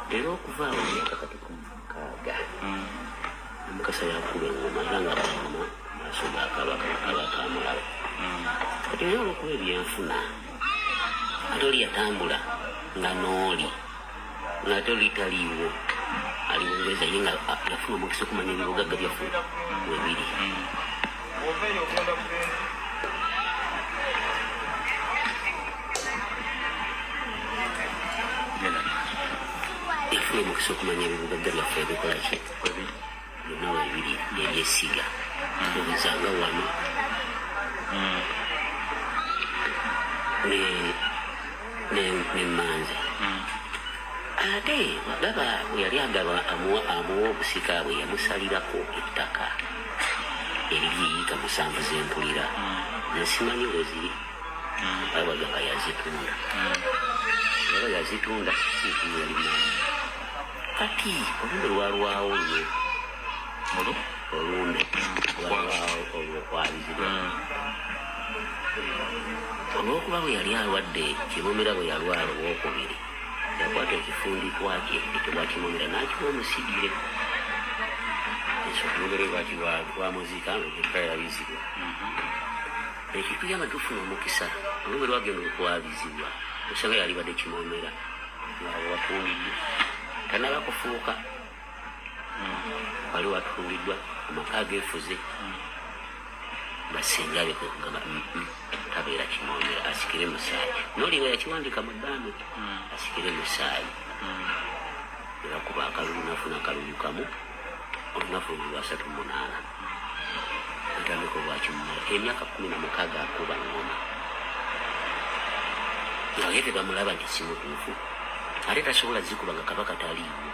era okuva awo myaka kati ku 6 omukasa yakuba engoma era nga bamama maaso ga Kabaka abakamulaba kati naye olwokuba ebyenfuna ate oli yatambula nga n'oli ng'ate oli taliiwo ali Bungereza ye nga yafuna omukisa okumanya ebibugagga byafuna webiri yafuna omukisa okumanya ebibugagga byaffe ebikola ki byonna webiri ebyesiga obuzanga wano nemmanza ate wagaba yali agaba amuwa obusika bwe yamusalirako ettaka eriri 7 z'empulira nesimanyi we ziri abagamba yazitunda aba yazitunda yalima kati olumbe lwalwawo nnyo olumbe lwalwawo olwokwalizibwa olwokuba bwe yali alwadde kimomera bwe yalwala olwokubiri yakwata ekifundikwa kye ekitibwa kimomera n'akiwa omusigire ekyokimomera lwaki lwamuzika ngekka yabizibwa ekituyamba tufuna omukisa olumbe lwagenda okwabizibwa osanga yali badde kimomera ngaabo watundiddwa tanaba kufuuka wali watundiddwa amaka ageefuze basinga bekugamba tabeera kimomera asikire musaayi nolinga yakiwandika mu ddambe asikire musaayi era kuba akalulu nafuna akalulu kamu olunafu lwa 38 atandika obwakimomera emyaka 16 akuba ngoma nga ye tebamulaba nti simutuufu ate tasobola zikuba nga kabaka taliiwo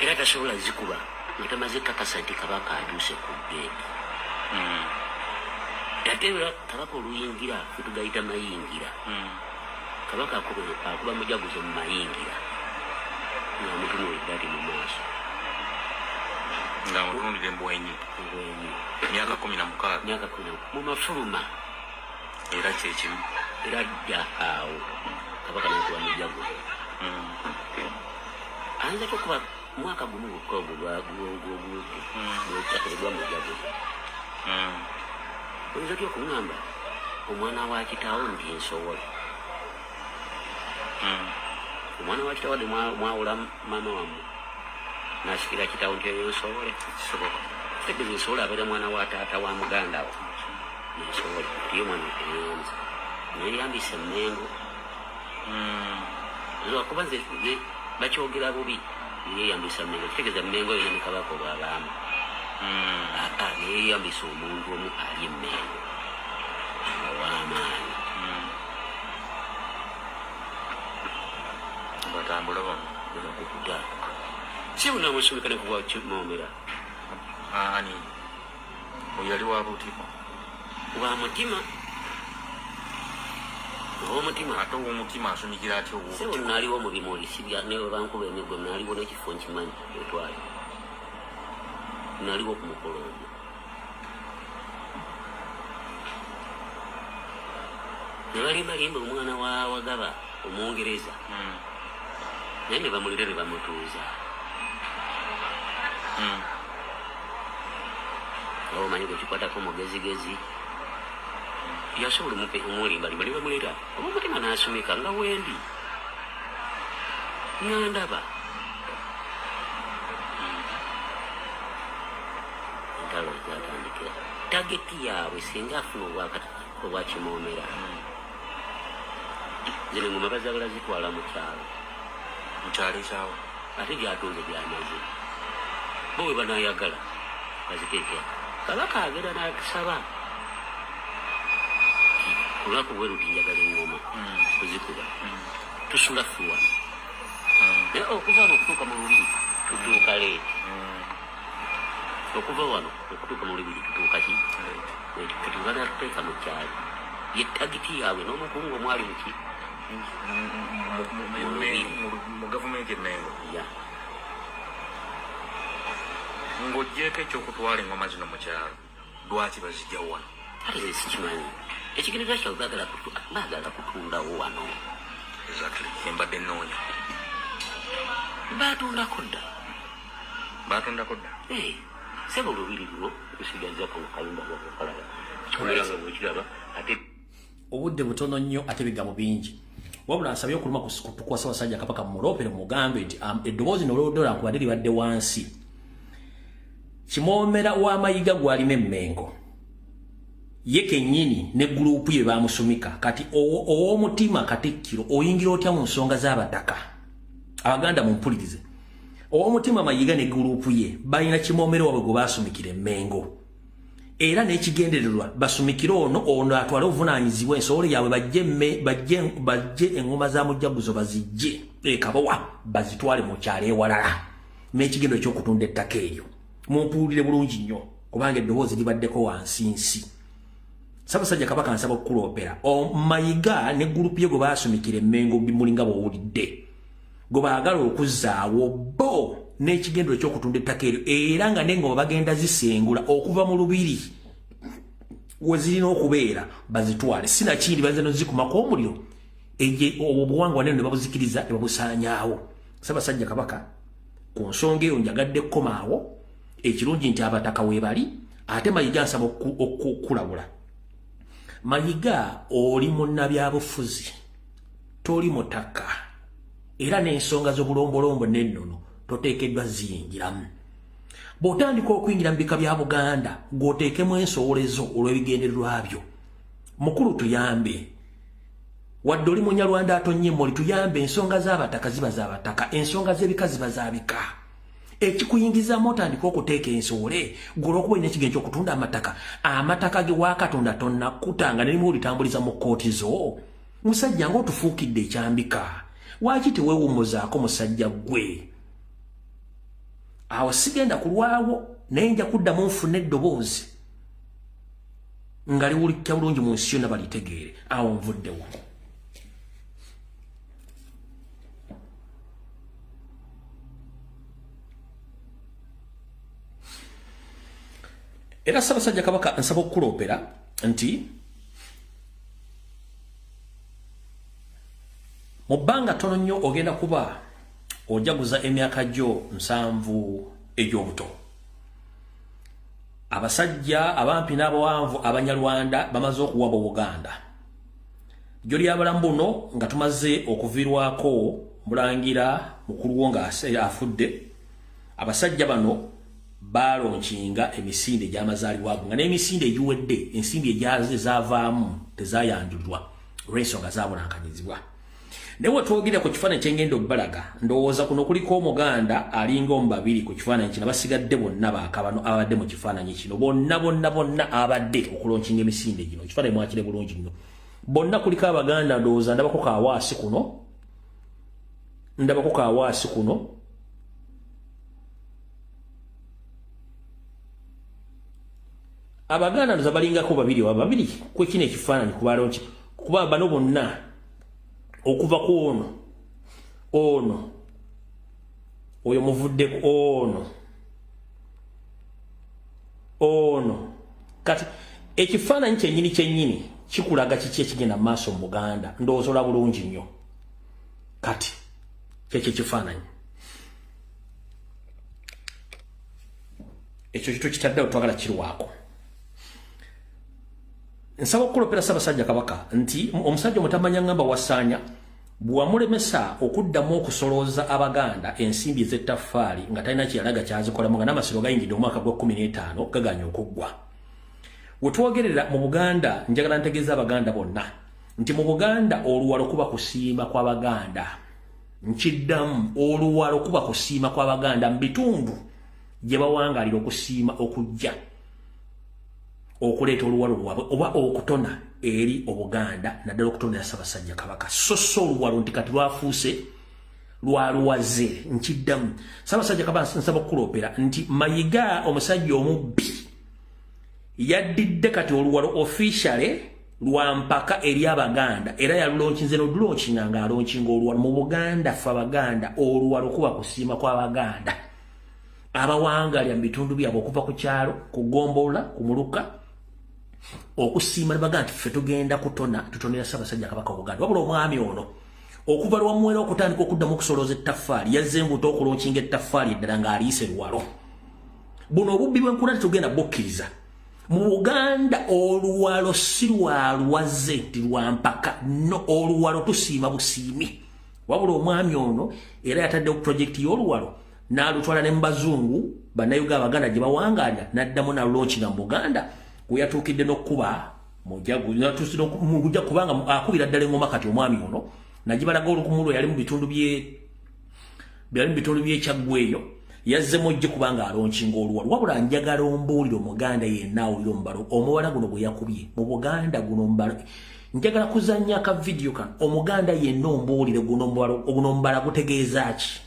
era tasobola zikuba nga tamaze kakasa nti kabaka atuuse ku bbeedi ate kabaka oluyingira fetugayita mayingira kabaka akuba mujaguzo mu mayingira ng'amutunuulidde ati mu maaso ng'amutunuulidde mbwenyi myaka 16 mu mafuluma era kyekimu era ajja awo kabaka nakuba mujaguzo ayinza tokuba mwaka gumu gukka ogwo gwogwogwogwo gwetakolebwa mujaguzo oyinza ty okuŋŋamba omwana wa kitaawo nti nsobola omwana wa kitaawo de mwawula maama wammwe nasikira kitaawo nti eyo nsobole kitegeeza nsobola abeera mwana wa taata wa muganda wo nensobola tiyo mwana eyeyambisa neyambisa emmengo lwakuba nze bakyogera bubi neyeyambisa mmengo kitegeeza mmengo eyo ne kabaka olwabaamu neyeyambisa omuntu omu ali emmengo ow'amaanyi batambula bano bakukuta si bunamusumika ne kuba kimoomera ani oyali wa butima wa mutima ow'omutima ate ow'omutima asumikira atya sebo naaliwo mu bimuli sibya newe bankuba emiggo naaliwo n'ekifo nkimanyi etwali naaliwo ku mukolo ogwo ne balimbalimba omwana wagaba omungereza naye ne bamulira ne bamutuuza omanyi gwekikwatako mugezigezi yasobola omulimbalimba ne bamulira omutima n'asumika nga wendi ngandaba entalo zatandikira tageti yaabwe singa afuna obwakimoomera zino engoma bazagala zitwala mu kyalo ekyawo ate gyatunze byamaze bo bwe banayagala baziteekera kabaka agenda n'asaba olunaku bwe luti njagala engoma kuzikuba tusula ffe wano naye okuva wano okutuuka mu lubiri tutuuka leeti okuva wano okutuuka mu lubiri tutuuka ki kati banatuteeka mu kyalo ye tagiti yaabwe n'omukungu omwali muki mu gavumenti emengo ng'ogyeko ekyokutwala engoma zino mu kyalo lwaki bazijja wano ate sikimanyi ekigendererwa kyabwe baagala kutundawo wano exactly embadde ennoonya batundako dda seba olubiri luno lusigazako mukalumba gwakukalaba kikolera nga bwekiraba ate obudde butono nnyo ate bigambo bingi wabula asabye okuluma kutukwasa basajja kabaka muloopere mugambe nti eddoboozi nolodola nkubadde libadde wansi kimoomera w'amayiga gwalima emmengo ye kennyini ne guruupu ye bamusumika kati ow'omutima katikkiro oyingira otya mu nsonga z'abataka abaganda mumpulirize ow'omutima mayiga ne guruupu ye balina kimoomera wabwe gwe baasumikira emmengo era n'ekigendererwa basumikire ono atwale obuvunaanyizibwa ensobole yaabwe bajje engoma za mujaguzo bazijje ekabowa bazitwale mu kyalo ewalala n'ekigendo eky'okutunda ettaka eryo mumpuulire bulungi nnyo kubanga eddoboozi libaddeko wansi nsi Ssaabasajja Kabaka nsaba okukuloopera mayiga ne gurupu ye gwe baasumikira emmengo mulinga bw'owulidde gwe baagala okuzzaawo bo n'ekigendo eky'okutunda ettaka eryo era nga n'engoma bagenda zisengula okuva mu lubiri we zirina okubeera bazitwale sinakindi baza nozikumako omuliro obuwangwa neno ne babuzikiriza ne babusaanyaawo Ssaabasajja Kabaka ku nsonga eyo njagadde kkomaawo ekirungi nti abataka weebali ate mayiga nsaba okukulabula mayiga oli munnabyabufuzi toli mutaka era n'ensonga z'obulombolombo n'ennono toteekeddwa ziyingiramu bw'otandika okuyingira mu bika bya Buganda ng'oteekemu ensowolezo olw'ebigendererwa byo mukulu tuyambe wadde oli munyalwanda atonnye mmoli tuyambe ensonga z'abataka ziba z'abataka ensonga z'ebika ziba z'abika ekikuyingizamu otandika okuteeka ensowole gw'olwokuba olina ekigenzo ky'okutunda amataka ge waakatonda tonnakutanga nerimu olitambuliza mu kkooti zo musajja ng'otufuukidde ekyambika Lwaki teweewummuzaako musajja gwe? Awo sigenda kulwawo naye nja kuddamu nfune eddoboozi nga liwulikka bulungi mu nsi yonna balitegeere. Awo nvuddewo. Era Ssaabasajja Kabaka nsaba okukuloopera nti mu bbanga ttono nnyo ogenda kuba ojaguza emyaka gyo 7 egy'obuto. Abasajja abampi n'abawanvu Abanyarwanda bamaze okuwaba Buganda. Jjo ly'abalamu buno nga tumaze okuviirwako Mulangira mukulu wo nga afudde. Abasajja bano balonkinga emisinde gy'amazaalibwa nga n'emisinde egiwedde ensimbi ezaavaamu tezayanjulwa olw'ensonga zaabulankanyizibwa. Naye twogera ku kifaananyi kyengenda okubalaga ndowooza kuno kuliko Omuganda alinga omu babiri ku kifaananyi kino basigadde bonna baakabano abadde mu kifaananyi kino bonna abadde okulonkinga emisinde gino. Ekifaananyi mwakire bulungi nnyo. Bonna kuliko Abaganda ndowooza ndabako kaawaasi kuno. Abaganda ndoza balingako babiri kwekino ekifaananyi kubalonki kuba bano bonna okuva ku ono oyo muvuddeko ono kati ekifaananyi kyennyini kikulaga kiki ekigenda maaso mu Buganda ndowooza olwa bulungi nnyo. Kati kyekyo ekifaananyi ekyo kitukitaddewo twagala kirwako. Nsaba okukulopera Ssaabasajja Kabaka nti omusajja omutamanya ngamba Wasaanya bwamulemesa okuddamu okusolooza Abaganda ensimbi ez'ettaffaali nga talina kyeyalaga kyazikolamu nga n'amasiro gayingidde omwaka gwa 15 gaganya okuggwa. We twogerera mu Buganda njagala ntegeeza Abaganda bonna nti mu Buganda oluwalo kuba kusiima kw'Abaganda. Nkiddamu oluwalo kuba kusiima kw'Abaganda mu bitundu gye bawangaalira okusiima okujja okuleeta oluwalo lwabwe oba okutona eri Obuganda naddala okutonera Ssaabasajja Kabaka. So oluwalo nti kati lwafuuse lwaluwaze. Nkiddamu Ssaabasajja Kabaka nsaba okukuloopera nti Mayiga omusajja omubbi yaddidde kati oluwalo officially lwa mpaka eri Abaganda era yalulonkinze n'odulonkinga ng'alonkinga oluwalo mu Buganda. Ffe Abaganda oluwalo kuba kusiima kw'Abaganda abawangaalira mu bitundu byabwe okuva ku kyalo ku Gombola ku Muluka okusiima ne baganda ffe tugenda tutonera Ssaabasajja Kabaka Obuganda. Wabula omwami ono okuva lwamuwera okutandika okuddamu okusolooza ettaffaali yazze embuto okulonkinga ettaffaali eddala ng'aliise luwalo. Buno obubbi bw'enkula tetugenda bukkiriza. Mu Buganda oluwalo si lwalwaze nti lwampaka no, oluwalo tusiima busiimi. Wabula omwami ono era yataddewo projekiti y'oluwalo n'alutwala ne mu Bazungu bannayuga Abaganda gye bawangaalira n'addamu n'alulonkinga mu Buganda. Kuyatuukidde n'okkuba mujja kubanga akubira ddala engoma kati omwami ono nagibalaga olukumu lwe yali mu bitundu by'ekyaggweeyo yazzemu ojje kubanga alonkinga oluwalo. Wabula njagala ombuulire Omuganda yenna awulira omubalo omuwala guno gwe yakubye mu Buganda guno omubalo. Njagala kuzannya aka vidiyo kano Omuganda yenna ombuulire guno omubala gutegeeza ki?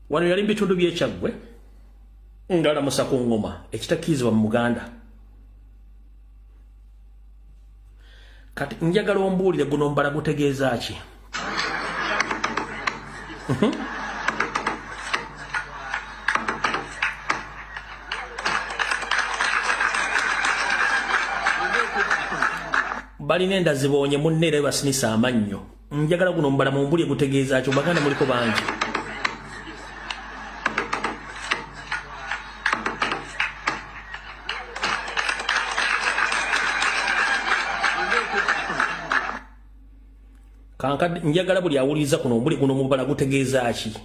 Wano yali mu bitundu by'ekyaggwe ng'alamusa ku ngoma ekitakkirizibwa mu Buganda. Kati njagala ombuulire guno omubala gutegeeza ki? Balina endaziboonye munne era basinisa amannyo. Njagala guno omubala mumbuulire gutegeeza ki? Baganda muliko bangi. Kankadde njagala buli awuliriza kuno guno omubala gutegeeza ki?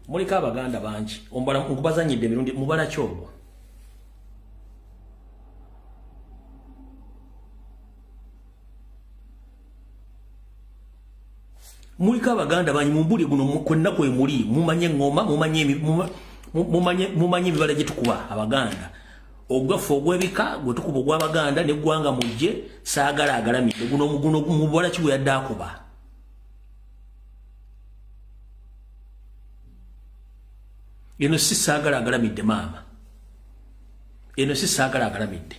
Muliko Abaganda bangi omubala nkubazanyidde emirundi mubala kyogwo. muliko abaganda banyi mumbuli guno kwenna kwe muri mumanye ngoma mumanye bibala gye tukuba abaganda ogwafu ogwebika gwe tukuba ogw'abaganda ne gwanga mujje saagala agalamidde guno mubala kibwe yadde akuba eno si saagala agalamidde maama eno si saagala agalamidde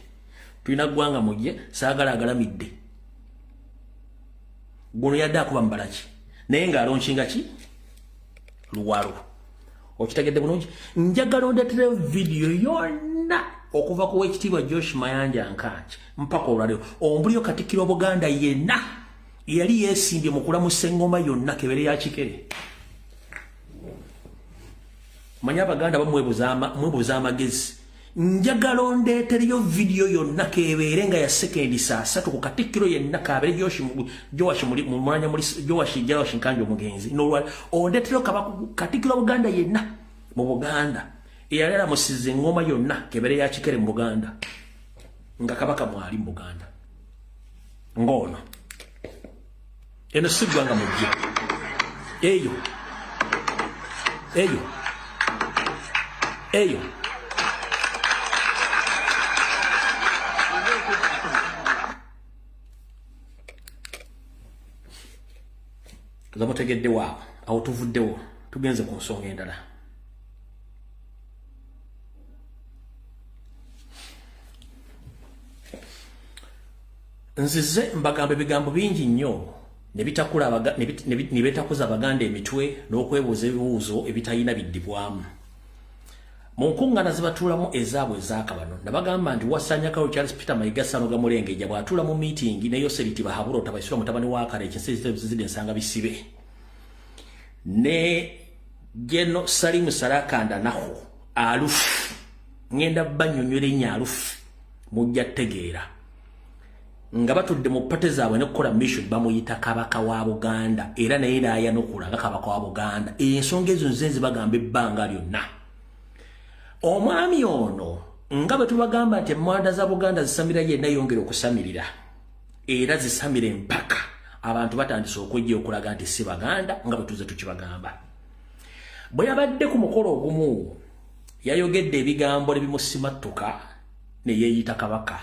tulina gwanga mujje saagala agalamidde guno yadde akuba mubalaki naye ng'alonkinga ki luwalo okitegedde bulungi njagala ondetere vidiyo yonna okuva ku wekitiibwa Josh Mayanja Nkanki mpaka olwaleero ombulyo Katikkiro Buganda yenna yali yeesimbye mu kulamusa engoma yonna kebere ya Kikere manya abaganda bamwebuza amagezi njagala ondeetereyo vidiyo yonna kebeere nga ya sekendi 3 ku Katikkiro yenna kabere Josh Nkanki omugenzi n'olwaleero ondeetereyo Katikkiro Buganda yenna mu Buganda eyalera musize engoma yonna kebere ya Kikere mu Buganda nga Kabaka mwali mu Buganda ngono eno si ggwanga mujje eyo tuzamutegedde waawo awo tuvuddewo tugenze ku nsonga endala nzize mbagamba ebigambo bingi nnyo ne betakuza abaganda emitwe n'okwebuuza ebibuuzo ebitalina biddibwamu mu nkuŋŋaana ze batuulamu ezaabwe ezaakabano nabagamba nti wasanyakawo Charles Peter Mayiga Sanoga Mulengejja bw'atuula mu miitingi ne Yoseriti Bahabura Otabaisirwa mutabani wa Kale ekinsi ensanga bisibe ne Geno Salimu Sarakanda naho alufu ngenda bannyonnyola ennyo alufu mujja tegeera nga batudde mu pate zaabwe ne kukola mission bamuyita Kabaka wa Buganda era naye n'ayanukula nga Kabaka wa Buganda ensonga ezo nze nzibagamba ebbanga lyonna omwami ono nga bwe tubagamba nti emmwanda za Buganda zisamira yenna yongera okusamirira era zisamira empaka abantu batandise okwejja okulaga nti si Baganda nga bwe tuze tukibagamba bwe yabadde ku mukolo ogumu yayogedde ebigambo ebimusimattuka ne yeeyita Kabaka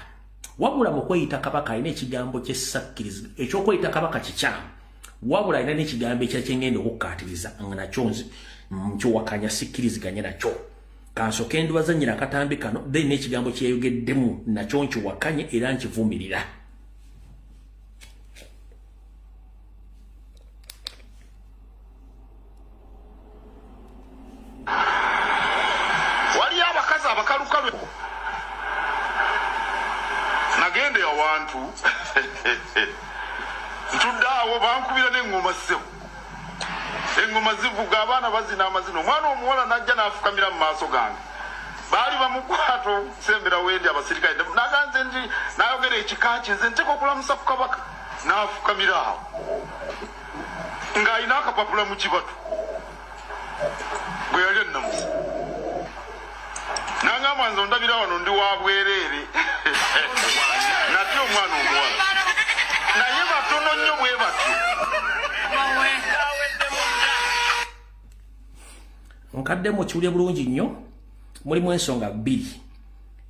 wabula mu kweyita Kabaka alina ekigambo ky'essakkiriza ekyokweyita Kabaka kikyamu wabula alina n'ekigambo ekyakyengenda okukkaatiriza nga nakyo nkiwakanya sikkiriziganye nakyo kansooke ndibazannyira akatambi kano then n'ekigambo kyeyogeddemu nakyo nkiwakanye era nkivumirira waliyo abakazi abakalukalu nagende awantu ntudde awo bankubira n'eŋŋoma ssebo engoma zivuga abaana bazina amazina omwana omuwala najja n'afukamira mu maaso gange baali bamukwata okusembera wendi abasirikale naganze nti nayogera ekika kye nze nteka okulamusa ku Kabaka n'afukamira awo ng'alina akapapula mu kibatu gwe yali ennamusa nangamba nze ondabira wano ndi wa bwereere natye omwana omuwala naye batono nnyo bwe batyo nkaddemu kiwulye bulungi nnyo mulimu ensonga bbiri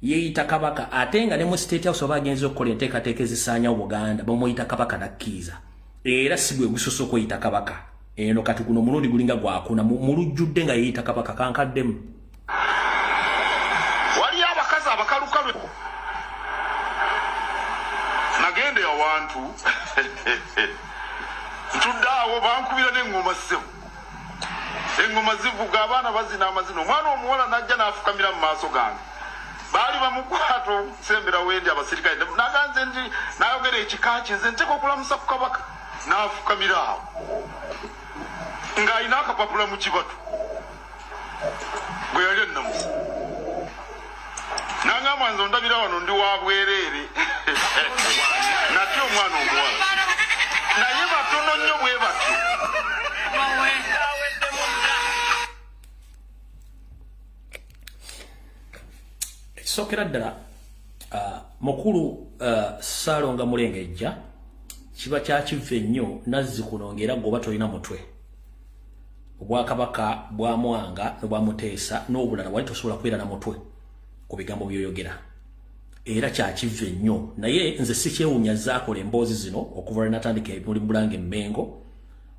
yeeyita Kabaka ate nga ne mu State House oba agenza okukola enteekateeka ezisaanyawo Buganda bamuyita Kabaka nakkiriza era si gwe gusosa okweyita Kabaka eno kati guno omulundi gulinga gwakuna mulujjudde nga yeeyita Kabaka kankaddemu waliyo abakazi abakalukalu nagende awantu ntudde awo bankubira n'eŋŋoma ssebo engoma zivuga abaana bazina amazina omwana omuwala najja n'afukamira mu maaso gange baali bamukwata okusembera wendi abasirikale naganze nti nayogera ekika kye nze nteka okulamusa ku Kabaka n'afukamira awo ng'alina akapapula mu kibatu gwe yali ennamusa nangamba nze ondabira wano ndi wa bwereere natye omwana omuwala naye batono nnyo bwe batyo ekisokera ddala mukulu Ssaalonga Mulengejja kiba kyakive nnyo Nazzi kunongera goba tolina mutwe obwakabaka bwa Mwanga n'obwa Muteesa n'obulala wali tosobola kubeera na mutwe ku bigambo by'oyogera era kyakive nnyo naye nze sikyewuunya zaakola emboozi zino okuva natandika ebimuli Bulange Mmengo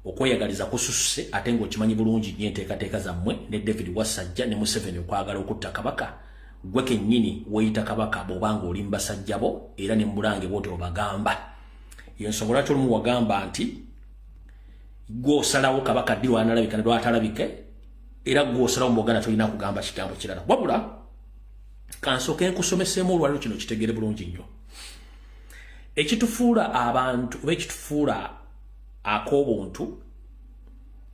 okweyagaliza kususse ate ng'okimanyi bulungi nnyo enteekateeka zammwe ne David Wasajja ne Museveni okwagala okutta kabaka gwe kennyini weeyita kabaka bw'obanga oli mu basajja bo era ne Bulange bw'oti obagamba y'ensonga lwaki olumu wagamba nti gw'osalawo kabaka ddi lwanalabika ne lwatalabike era gw'osalawo mu Buganda tolina kugamba kigambo kirala wabula kansooke nkusomeseemu olwaliro kino kitegere bulungi nnyo ekitufuula abantu oba ekitufuula ak'obuntu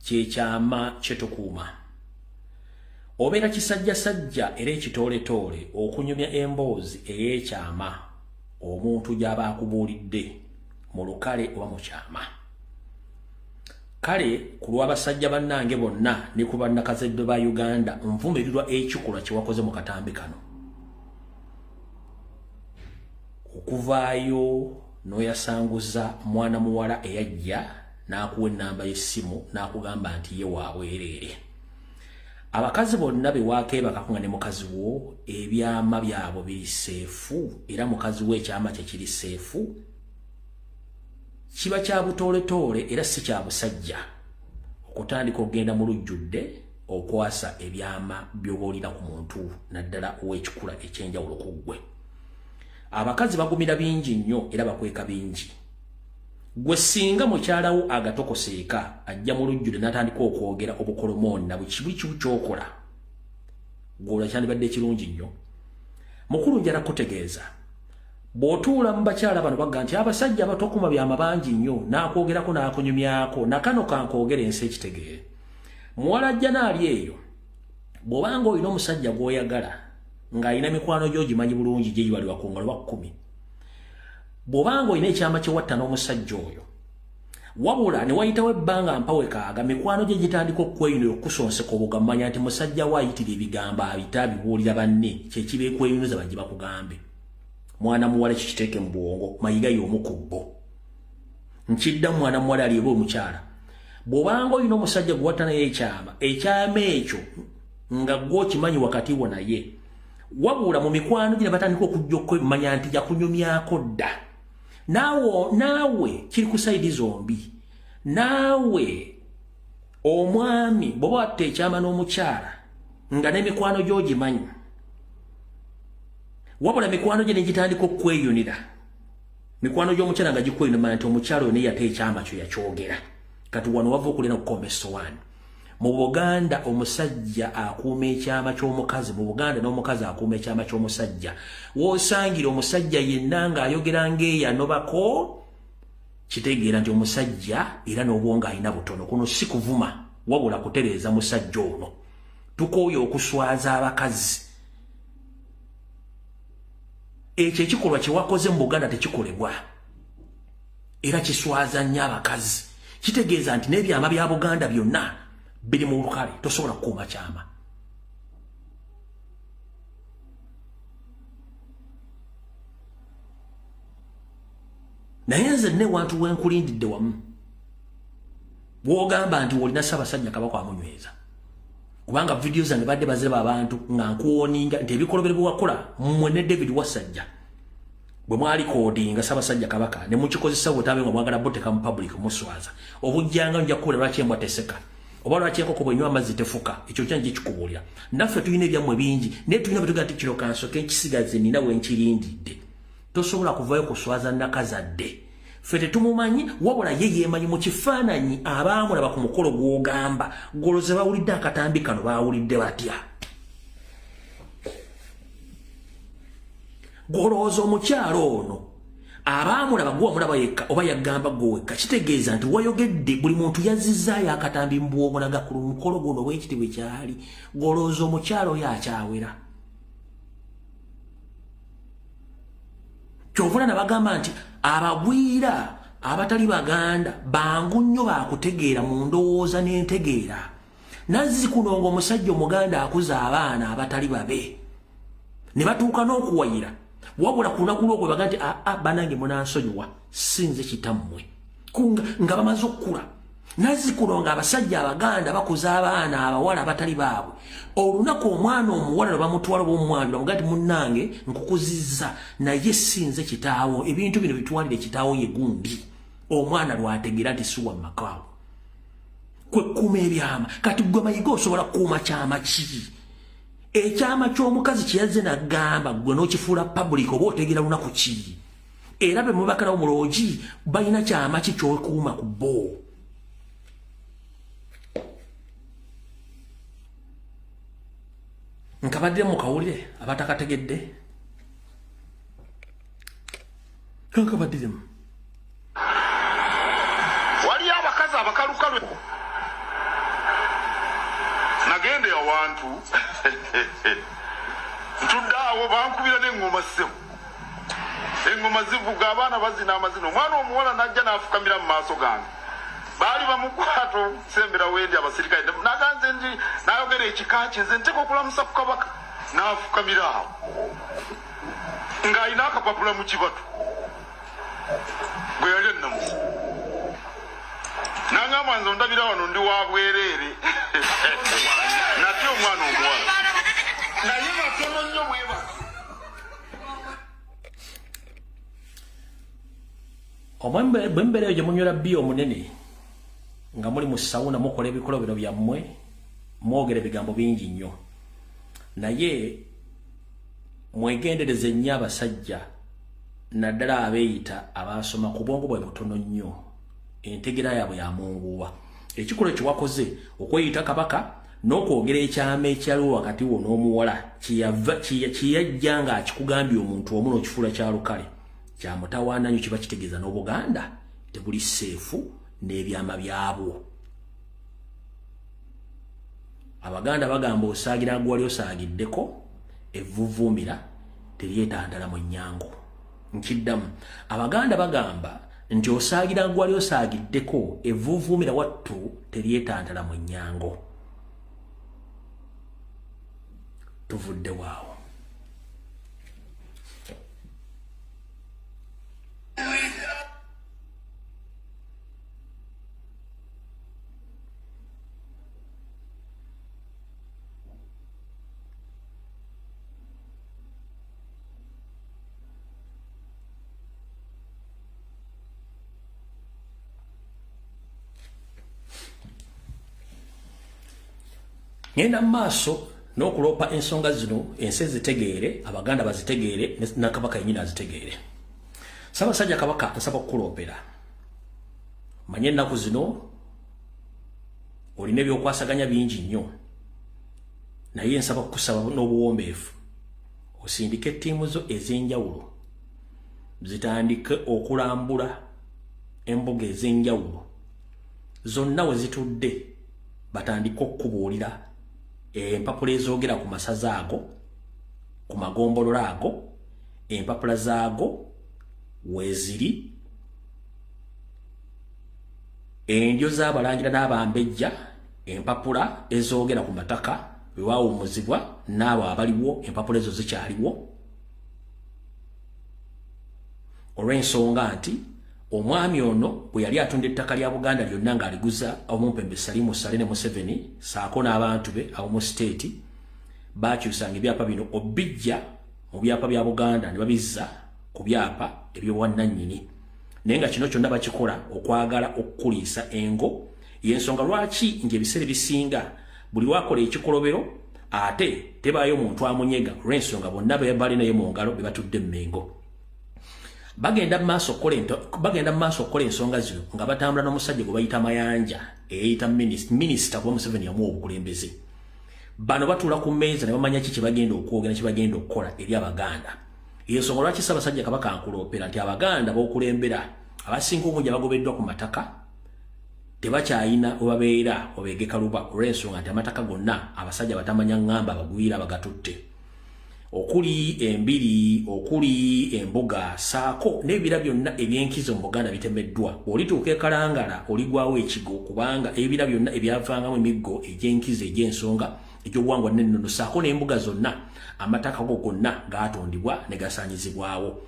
kyekyama kyetukuuma obeera kisajjasajja era ekitooletoole okunyumya emboozi ey'ekyama omuntu gy'aba akubuulidde mu lukale oba mu kyama kale ku lw'abasajja bannange bonna ne ku bannakazadde ba Uganda nvumirirwa ekikolwa kye wakoze mu katambi kano okuvaayo n'oyasanguza mwana muwala eyajja n'akuwa ennamba y'essimu n'akugamba nti ye waabwereere abakazi bonna be waakeebakako nga ne mukazi wo ebyama byabwe biri seefu era mukazi wo ekyama kye kiri seefu kiba kya butooletoole era si kya busajja okutandika okugenda mu lujjudde okwasa ebyama by'obaolina ku muntu naddala ow'ekikula ekyenjawulo ku ggwe abakazi bagumira bingi nnyo era bakweka bingi gwe singa mukyalawo agatokoseeka ajja mu lujjudde n'atandika okwogera obukolomooni na buli kimu ky'okola gw'olwa kyandibadde ekirungi nnyo mukulu njala kutegeeza bw'otuula mu bakyala bano bagga nti abasajja abatokuma byama bangi nnyo n'akwogerako n'akunyumyako nakano kankoogera ensi ekitegeere muwala ajja n'ali eyo bw'obanga olina omusajja gw'oyagala ng'alina mikwano gy'ogimanyi bulungi gye gibaliwa ku ngalo ba 10 bw'obanga olina ekyama kye watta n'omusajja oyo wabula ne wayitawo ebbanga mpawekaaga mikwano gye gitandika okweyunira okusonseka obugamanya nti musajja we ayitira ebigambo abita abibuulira banne kyekiba ekweyunuza bajje bakugambe mwana muwala kikiteeke mu bwongo mayiga y'omu ku bbo nkidda mwana muwala alieba omukyala bw'obanga olina omusajja gwe watta naye ekyama ekyo nga gw'okimanyi wakati wo naye wabula mu mikwano gye batandika okujja okwemanya nti jakunyumyako dda naawe kiri ku sayidi zombi naawe omwami bw'oba watta ekyama n'omukyala nga n'emikwano gy'ogimanyi wabula mikwano gye negitandika okweyunira mikwano gy'omukyala nga gikweyunira nti omukyala oyo naye yate ekyama kyo yakyogera kati wano wava okulina okukomba essowaani mu Buganda omusajja akuuma ekyama ky'omukazi mu Buganda n'omukazi akuuma ekyama ky'omusajja w'osangira omusajja yenna ng'ayogera ng'eyanobako kitegeera nti omusajja era n'obwonga alina butono kuno si kuvuma wabula kutereeza musajja ono tukooye okuswaza abakazi ekyo ekikolwa kye wakoze mu Buganda tekikolebwa era kiswaza nnyo abakazi kitegeeza nti n'ebyama bya Buganda byonna biri mu lukale tosobola kukuuma kyama naye nze ne wantu wenkulindidde wamu bw'ogamba nti olina Ssaabasajja Kabaka amunyweza kubanga vidiyo zange badde baziraba abantu nga nkuwoninga nti ebikolobero bye wakola mmwe ne David Wasajja bwe mwali koodinga Ssaabasajja Kabaka ne mukikozesa bwetabe nga mwagala boteka mu public muswaza obujjanga nja kukola lwaki embwa teseka oba lwaki enkoko bwenywa amazzi tefuka ekyo kyange kikubuulira naffe tulina ebyammwe bingi naye tulina betugaa ti kiro kansoke nkisigaze nina wenkirindidde tosobola kuvaayo kuswaza nakazadde ffe tetumumanyi wabula ye yeemanyi mu kifaananyi abaamulaba ku mukolo gw'ogamba goloze bawulidde akatambi kano baawulidde batya golooza omukyalo ono abaamulaba gw'omulaba yekka oba yagamba gwewekka kitegeeza nti wayogedde buli muntu yazzizaayo akatambi mu bw'omulaga ku mukolo guno bwekitibwe kyali golooza omukyalo oyo akyawera kyovula nabagamba nti abagwira abatali baganda bangu nnyo bakutegeera mu ndowooza n'entegeera nazzi kuno ng'omusajja omuganda akuza abaana abatali babe ne batuuka n'okuwayira wabula ku lunaku lw'okwe baga nti banange munansonyiwa sinze kitammwe nga bamaze okukula nazzikuno nga abasajja abaganda bakuza abaana abawala abatali baabwe olunaku omwana omuwala lwe bamutwala b'omwana bamuga nti munnange nkukuzizza naye sinze kitaawo ebintu bino bitwalire kitaawo ye gundi omwana lwategeera nti si wammakaawo kwekkuuma ebyama kati gwe mayiga osobola kukuuma kyama ki ekyama ky'omukazi kyeyazze nagamba gwe n'okifuula public oba otegeera lunaku ki era be mubakalawo muloogi balina kyama ki ky'okuuma ku bo nkabadde mukawulire abatakategedde kankabaddemu waliyo abakazi abakalukalu nagende awantu ntudde awo bankubira n'eŋŋoma ssebo eŋŋoma zivuga abaana bazina amazina omwana omuwala najja n'afukamira mu maaso gange baali bamukwata okusembera wendi abasirikale naganze ndi nayogera ekika kye nze nteka okulamusa ku kabaka n'afukamira awo ng'alina akapapula mu kibatu gwe yali ennamusa nangamba nze ondabira wano ndi wa bwereere natye omwana omuwala naye batono nnyo bweba bwembeera eyo gye munywera bbiya omunene nga muli mu sawuna mukola ebikolobero byammwe mwogera ebigambo bingi nnyo naye mwegendereze nnyo abasajja naddala abeeyita abasoma ku bwongo bwe butono nnyo entegera yaabwe yamunguwa ekikolwa kye wakoze okweyita kabaka n'okwogera ekyama ekyaliwo wakati wo n'omuwala kyeyajja nga akikugambye omuntu omu n'okifuula kyalukale kyamutawaana nnyo kiba kitegeeza n'obuganda tebuli seefu n'ebyama byabwo abaganda bagamba osaagira gwali osaagiddeko evvuvuumira teryetantala mu nnyango nkiddamu abaganda bagamba nti osaagira gwali osaagiddeko evvuvuumira wattu teryetantala mu nnyango tuvudde waawo ngenda maaso n'okuloopa ensonga zino ensi zitegeere abaganda bazitegeere na kabaka yennyini azitegeere Ssaabasajja kabaka nsaba okukuloopera manye ennaku zino olina ebyokwasaganya bingi nnyo naye nsaba kukusaba n'obuwombeefu osindike ttiimu zo ez'enjawulo zitandike okulambula embuga ez'enjawulo zonna we zitudde batandike okukubuulira empapula ezoogera ku masaza ago ku magombolola ago empapula zaago weziri endyo z'abalangira n'abambejja empapula ezoogera ku mataka bwewawumuzibwa n'abo abaliwo empapula ezo zikyaliwo olw'ensonga nti omwami ono bwe yali atunda ettaka lya Buganda lyonna ng'aliguza Omumpembe Salimu Salene Museveni saako n'abantu be awomu state bakyusanga ebyapa bino obijja mu byapa bya Buganda ne babizza ku byapa eby'obwannannyini naye nga kino kyonna bakikola okwagala okukuliisa engo y'ensonga lwaki ng'ebiseera bisinga buli wakola ekikolobero ate tebaayo muntu amunyega olw'ensonga bonna bali naye mu ngalo be batudde Mmengo bagenda maaso okukola ensonga zino nga batambula n'omusajja gwe bayita Mayanja eyita minisita kuba Museveni yamuwa obukulembeze bano batuula ku mmeeza ne bamanya ki kye bagenda okwogera kye bagenda okukola eri abaganda y'ensonga lwaki Ssaabasajja kabaka nkuloopera nti abaganda b'okulembera abasinga obungi abagobeddwa ku mataka tebakyayina we babeera obeegeka luba olw'ensonga nti amataka gonna abasajja batamanya ŋŋamba abagwira bagatutte okuli embiri okuli embuga saako n'ebira byonna ebyenkizo mu Buganda bitemeddwa olituuka ekalangala oligwawo ekigo kubanga ebira byonna ebyavangamu emiggo egy'enkizo egy'ensonga egy'obuwangwa n'ennono saako n'embuga zonna amataka go gonna gaatondibwa ne gasaanyizibwawo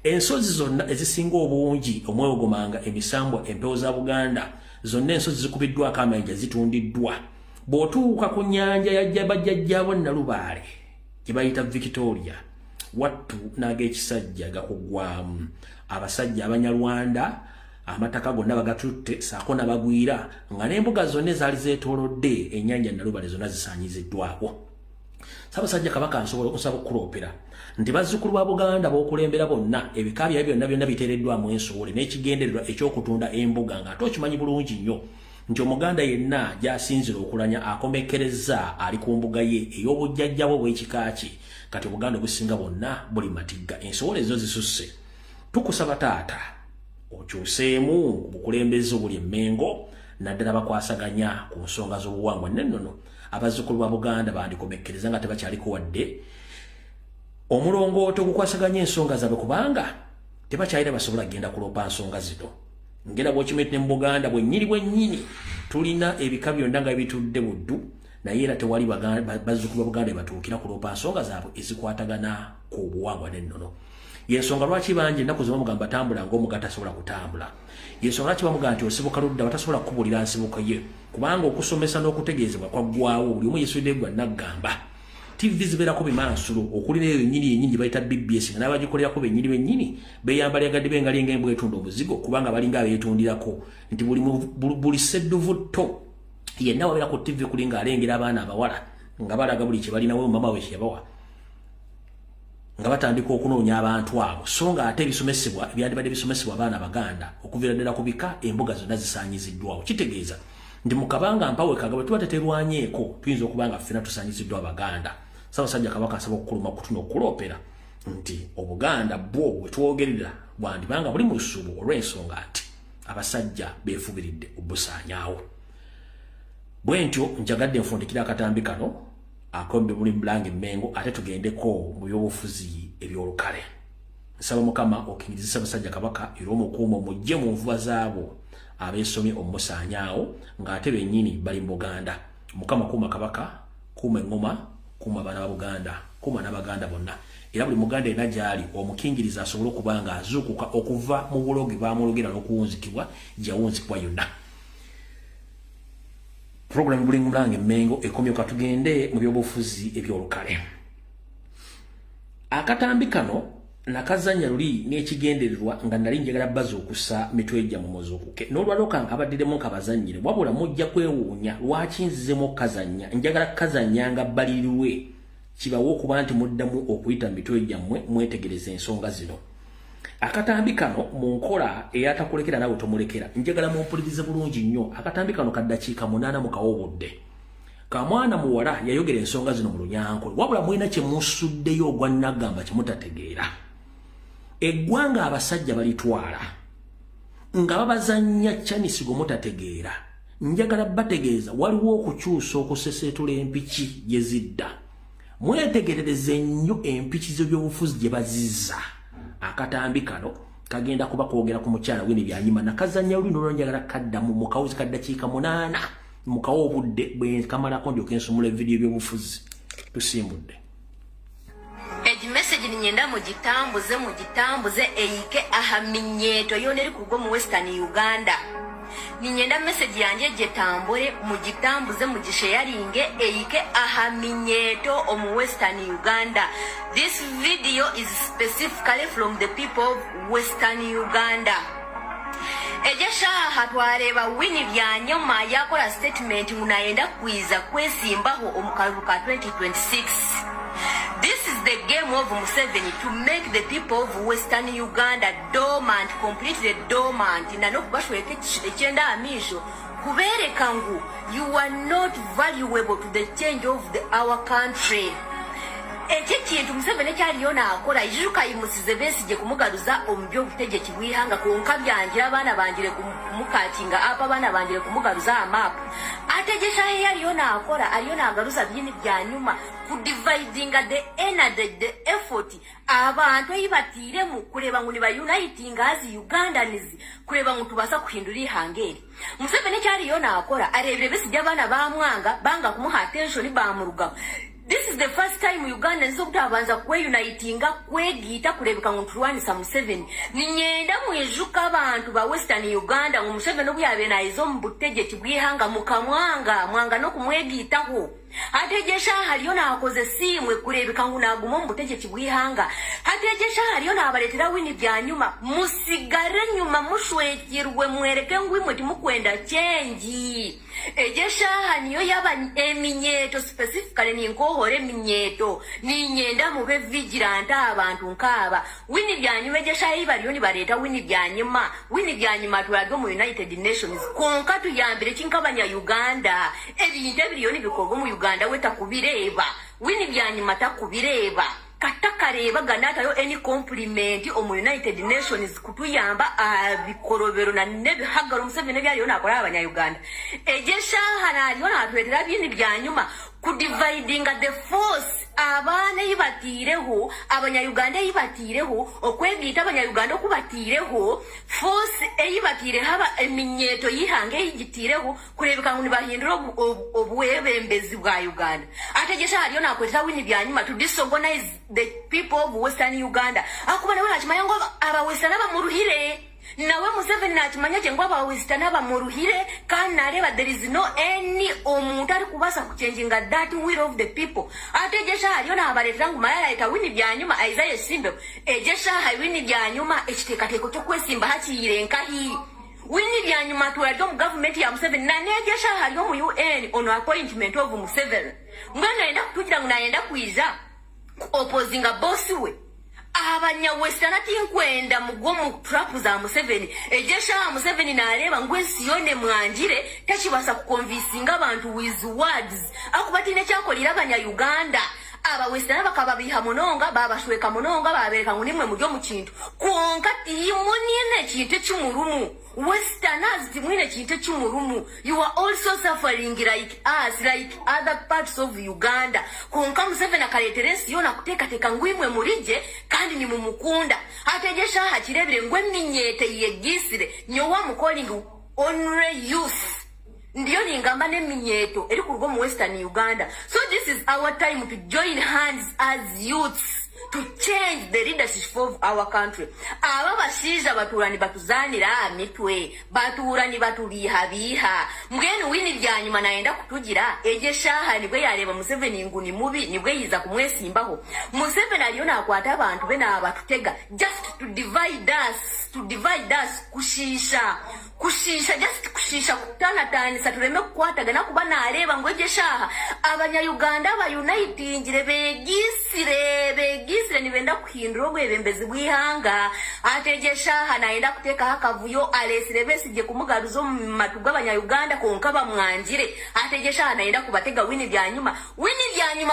ensozi zonna ezisinga obungi omwewogomanga emisambwa empewo za Buganda zonna ensozi zikubiddwako amayinja zitundiddwa bw'otuuka ku nnyanja ya bajjajjaabo Nalubaale gye bayita Victoria wattu n'ag'ekisajja gakuggwamu abasajja Abanyarwanda amataka gonna bagatutte saako n'abagwira nga n'embuga zonna ezaali zeetoolodde ennyanja Nalubaale zonna zisaanyiziddwako. Ssaabasajja Kabaka nsobola okusaba okukuloopera nti bazzukulu ba Buganda b'okulembera bonna ebika byabyo byonna biteereddwamu ensoole n'ekigendererwa eky'okutunda embuga ng'ate okimanyi bulungi nnyo nti Omuganda yenna gy'asinzira okulanya akomekkereza ali ku mbuga ye ey'obujjajjabwe bw'ekika kye kati Obuganda obusinga bwonna buli matigga ensoole ezo zisusse. Tukusaba taata okyuseemu bukulembeze buli emmengo naddala bakwasaganya ku nsonga z'obuwangwa n'ennono abazzukulu ba Buganda bandikomekkereza nga tebakyaliko wadde omulongooto gukwasaganya ensonga zaabwe kubanga tebakyalira basobola kugenda kuloopa nsonga zino. Ngera bw'okimete mu Buganda bwennyini tulina ebika byonna nga bitudde buddu naye era tewali bazzukulu ba Buganda batuukira kuloopa nsonga zaabwe ezikwatagana ku buwangwa n'ennono. Yensonga lwaki bangi ennaku zino bamugamba tambula ng'omuganda tasobola kutambula. Yensonga lwaki bamugamba nti osibuka ludda batasobola kukubulira nsibuko ye kubanga okusomesa n'okutegeezebwa kwaggwawo buli omu yeesudde gwa naggamba. TV zibeerako bimansulo okulira eyo yennyini bayita BBS nga n'abagikolerako bennyini beeyambalagadde bengali ng'embwa etunda obuzigo kubanga balinga abeetundirako nti buli sedduvutto yenna wabeera ku TV kulinga alengera abaana abawala nga balaga buli kye balinawo mama we kyebawa nga batandika okunoonya abantu abo so nga ate ebisomesebwa byandibadde bisomesebwa abaana Baganda okuviira ddala ku bika embuga zonna zisaanyiziddwawo. Kitegeeza nti mu kabanga mpawe kagabo tuba teterwanyeeko tuyinza okubanga ffena tusaanyiziddwa Abaganda. Ssaabasajja Kabaka asaba okukuluma kutuno okuloopera nti Obuganda bwo bwe twogerera bwandibanga buli mu lusuubo olw'ensonga nti abasajja beefubiridde obusaanyaawo. Bwe ntyo njagadde nfundikira akatambi kano akombe buli Mulange Mmengo ate tugendeko mu byobufuzi ebyolukale. Nsaba Mukama okkirizisa Ssaabasajja Kabaka era omukuuma mujje mu nvuba zaabo abeesomye omusaanyaawo ng'ate bennyini bali mu Buganda. Mukama kuuma Kabaka, kuuma eŋŋoma, kuuma abaana ba Buganda, kuuma n'Abaganda bonna. Era buli Muganda yenna gy'ali omukingiriza asobole okuba nga azuukuka okuva mu bulogi baamulogera n'okuwunzikibwa gy'awunzikibwa yonna. Program buli Mulange Mmengo ekomye katugende mu byobufuzi ebyolukale. Akatambi kano nakazanya luli n'ekigendererwa nga nali njagala bazuukusa mitwe gya mu muzuukuke n'olwaliro kange abaddiremu nkabazannyire wabula mujja kwewuunya lwaki nzizemu okukazanya njagala kukazanya nga bbaliriwe kibawo okuba nti muddamu okuyita mitwe gyammwe mwetegereza ensonga zino. Akatambi kano mu nkola eyatakulekera nawe tomulekera njagala mumpulirize bulungi nnyo. Akatambi kano kaddakiika 8 mu kawobudde. Kamwana muwala yayogera ensonga zino mu Lunyankole wabula mwina kye musuddeyo ogwa nagamba kye mutategeera. Eggwanga abasajja balitwala nga babazannya cyanisigo mutategeera. Njagala bategeeza waliwo okukyusa okusesetula empiki gye zidda. Mwetegerereze nnyo empiki z'ebyobufuzi gye bazizza. Akatambi kano kagenda kuba kwogera ku mukyala Winnie Byanyima nakazanya luli n'olwanjagala kaddamu mu kawuzi kaddakiika 8 mu kawobudde bwe kamalako ndyoke nsumula evidiyo by'obufuzi tusimbudde. Eji message ninyenda mugitambuze eyike ahaminyeto yoneri kugo mu Western Uganda. Ninyenda message yanje jetambure mugitambuze mugisharinge eyike ahaminyeto omu Western Uganda. This video is specifically from the people of Western Uganda. Ejesha hatwareba Winnie Byanyima yakola statement munayenda kwiza kwesimbaho omukalu ka 2026. This is the game of Museveni to make the people of Western Uganda dormant, completely dormant. Nano kubashweke ekyenda amisho kubereka ngu you are not valuable to the change of our country. Ekintu Museveni kyaliyona akola ijuka imusize Besigye kumugaruza omubyo butegeki bwihanga konka byangira abana banjire kumukatinga apa abana banjire kumugaruza amap ategesha yaliyona akola aliyona agaruza byini byanyuma ku dividing the energy the effort abantu yibatire mu kureba ngo ni ba uniting as Ugandans kureba ngo tubasa kuhindura ihangeri. Museveni kyaliyona akola arebere Besigye abana bamwanga banga kumuha attention bamuruga This is the first time Uganda nzokutabanza kweyunitinga kwegita kulebeka ngu tulwanisa Museveni. Ninyenda mwejuka abantu ba Western Uganda ngu Museveni obyabe na izo mbutegeti bwihanga mwanga no kumwegitaho. Hatejesha haliona akoze simwe kulebeka ngu naguma mbutegeti bwihanga. Hatejesha haliona abaletera wini byanyuma musigare nyuma mushwekirwe mwereke ngwimwe timukwenda change. Ejesha haniyo yaba eminyeto specifically ni nkohore minyeto ninyenda mube vigilant abantu nkaba wini byanyuma ejesha ibaliyo ni bareta wini byanyuma tulage mu United Nations konka tuyambire kinkabanya Uganda ebintu ebiriyoni bikogo mu Uganda weta kubireba wini byanyuma takubireba katakareba ganata yo any compliment omu United Nations kutuyamba abikorobero na nebe hagaro Museveni byaliyo nakora abanya Uganda ejesha hanaliyo natwetera bindi byanyuma kudividing the force abana yibatireho abanya Uganda yibatireho okwegita abanya Uganda okubatireho force eyibatire haba eminyeto yihange yigitireho kurebeka ngo nibahindura obwebembezi bwa Uganda ategesha haliyo nakwetera wini byanyuma to disorganize the people of Western Uganda akubana wala chimanya ngo aba Western aba muruhire nawe Museveni nachimanya chengo aba Western aba muruhire kana reba there is no any omuntu ari kubasa kuchanginga that will of the people ategesha haliyo na abaletera ngo mayala ita wini byanyuma Isaiah Simbe ejesha wini byanyuma ekitekateko cyo kwesimba hakiyirenka hi wini byanyuma tuwadde mu government ya Museveni na nejesha haliyo mu UN on appointment of Museveni ngana enda kutugira ngo naenda kuiza opposinga boss we abanya Western tinkwenda mugomu trap za Museveni ejesha Museveni nareba ngwesiyone mwanjire takibasa kukonvincinga abantu with words akubatine cyakolira abanya Uganda aba Western bakababiha munonga babashweka munonga babereka ngo nimwe mujyo mu kintu konka timunine kintu cyumurumu Westerners timwine kintu cyumurumu you are also suffering like us like other parts of Uganda konka Museveni akareteresi yona kuteka ngwimwe murije kandi ni mumukunda ategesha hakirebire ngwe minyete yegisire nyowa mukolingi only youth ndiyo ningamba neminyeto eri kurwo mu Western Uganda so this is our time to join hands as youths to change the leadership of our country aba bashiza baturani batuzanira mitwe baturani batubiha mbwene wini byanyuma naenda kutugira ejesha hanibwe yareba Museveni nguni mubi nibwe yiza kumwesimbaho Museveni aliyo nakwata abantu bena abatutega just to divide us kushisha just kushisha kutana tani satureme kukwataga nakubana areba ngo ejesha abanya Uganda ba unitingire begisire nibenda kuhindura obwebembezi bwihanga atejesha hanaenda kuteka hakavuyo alesire besije kumugaruzo mu matuga abanya Uganda konka bamwanjire atejesha hanaenda kubatega wini byanyuma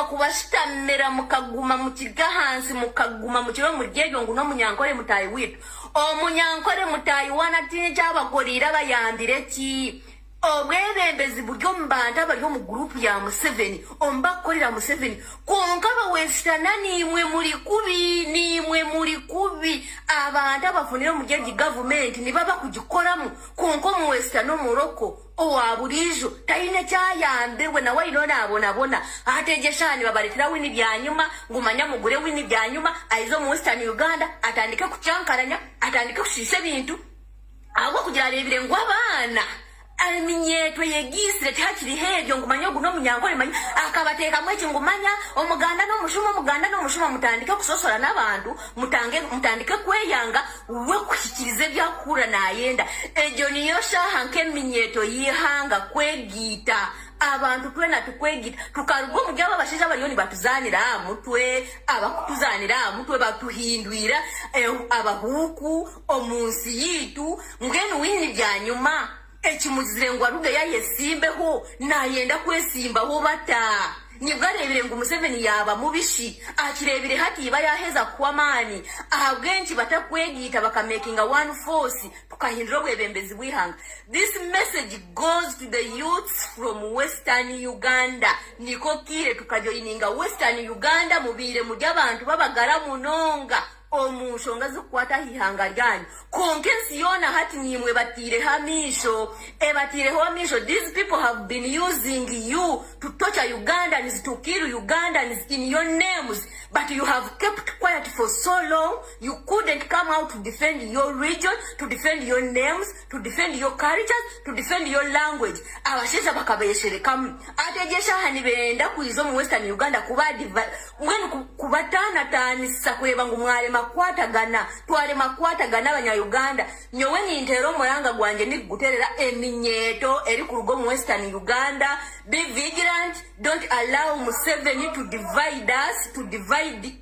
kubashitamera mukaguma mu kigahansi mukaguma mu kiro muryejo ngo no munyankore mutayi witu omunyankore mutayi wanatine cyabagorira bayandire ki obwebembezi buryo mbanda bari mu group ya Museveni ombakorira Museveni konka ba Western nimwe muri kubi abantu abafunira mu gihe government ni baba kugikoramo konko mu Western no Morocco owaburijo taine cyayambewe na wayino nabona ategeshani babaretera wini byanyuma ngumanya mugure wini byanyuma aizo mu Western Uganda atandike kucyankaranya atandike kushisha bintu abo kugira rebire ngo abana aminyeto yegisire takiri hebyo ngumanya guno munyankore manya akabateka mwechi ngumanya omuganda no mushuma mutandike kusosora nabantu mutandike kweyanga we kushikirize byakura nayenda ejo niyo shahanke minyeto yihanga kwegita abantu twena tukwegita tukarugo mujaba bashiza bariyoni batuzanira mutwe abakutuzanira mutwe batuhindwira abahuku omunsi yitu ngenu wini byanyuma ekimuzire ngo aruge yayesimbeho nayenda kwesimbaho bata nibwarebire ngo Museveni yaba mubishi akirebire hati iba yaheza kwamani ahabwenchi batakwegita bakamakinga one force tukahindura bwebembezi bwihanga. This message goes to the youths from Western Uganda niko kire tukajoininga Western Uganda mubire mujya abantu babagara munonga omunsonga zikwata hihanga lyanyu konke nsiyona hati nimwe batire hamisho ebatire hamisho. These people have been using you to torture Ugandans, to kill Ugandans in your names, but you have kept quiet for so long. You couldn't come out to defend your region, to defend your names, to defend your cultures, to defend your language. Abashesha bakabesherekamu ategesha hanibenda kuizo mu Western Uganda mwenu kubatana tanisa kweba ngo mwale makwatagana twale makwatagana abanya Uganda nyoweni intero moranga gwanje ndi guterera eminyeto eri ku rugo mu Western Uganda. Be vigilant, don't allow Museveni to divide us, to divide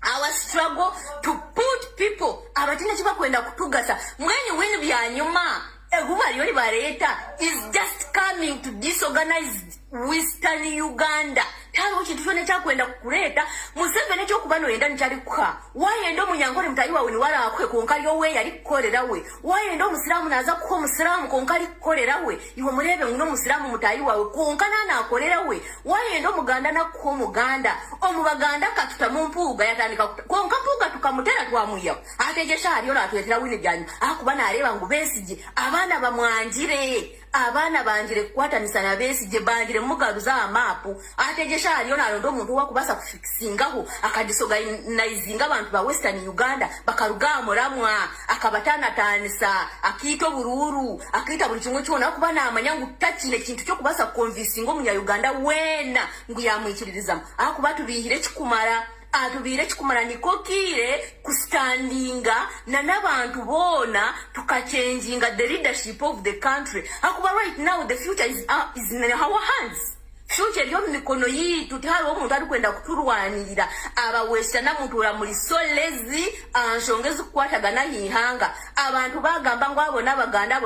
our struggle, to put people abatina chiba kwenda kutugasa mwenye wenu byanyuma eguba lyoli bareta is just coming to disorganize Western Uganda. Tano kintu kyone kyakwenda kukuleta Museveni kyokubano yenda nkyali kuha wayenda omunyankole mutayi wawe ni wala akwe konkali owe yali kukolera we wayenda omusiramu naza kuha omusiramu konkali kukolera we iwe murebe nguno omusiramu mutayi wawe konkana nakolera we wayenda omuganda nakuha omuganda omubaganda katuta mu mpuuga yatandika konka mpuuga tukamutera twamuya ategesha aliola atwetera wine byanyu akuba naleba ngu Besigye abaana bamwanjire abana banjire kwatanisa na Besigye banjire mugaruza amapu ategesha aliona alondo omuntu wakubasa kufikisingaho akadisorganizinga abantu ba Western Uganda bakaruga muramwa akabatana tanisa akito bururu akita buli kimwe cyona kuba namanya ngu takine kintu cyo kubasa convincing omunya Uganda wena ngu yamwikiririza akuba tubihire kikumara atubire kikumara nikokire kustandinga na nabantu bona tukachanginga the leadership of the country. Akuba right now the future is in our hands. Future lyo mikono yitu tihalo omuntu ali kwenda kuturwanirira abawesha na muntu ula muri so lazy anshongezi kwatagana hihanga abantu bagamba ngo abo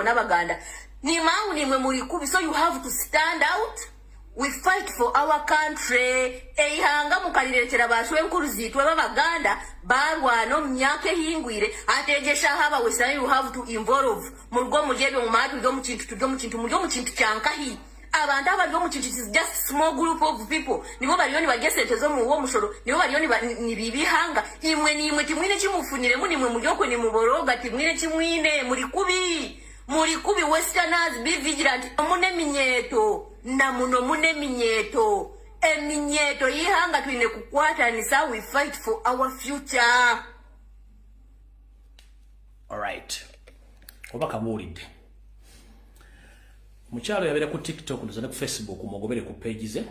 nabaganda ni mangu nimwe muri kubi, so you have to stand out. We fight for our country. Eihanga mukalirekera bashwe nkuru zitwe babaganda barwano myake hingwire ategesha haba wesa. You have to involve mulgo mujebe mu matu do mu kintu cyankahi abantu abali mu kintu is just small group of people nibo bariyoni bagesente zo mu wo mushoro nibo bariyoni ni bibihanga imwe timwine kimufunire mu nimwe muryoko ni muboroga timwine kimwine muri kubi Westerners. Be vigilant. Mune minyeto na muno mune minyeto eminyeto yihanga twine kukwata ni sa we fight for our future. All right, obaka mulide mukyalo yabere ku TikTok ndozane ku Facebook mugobere ku page ze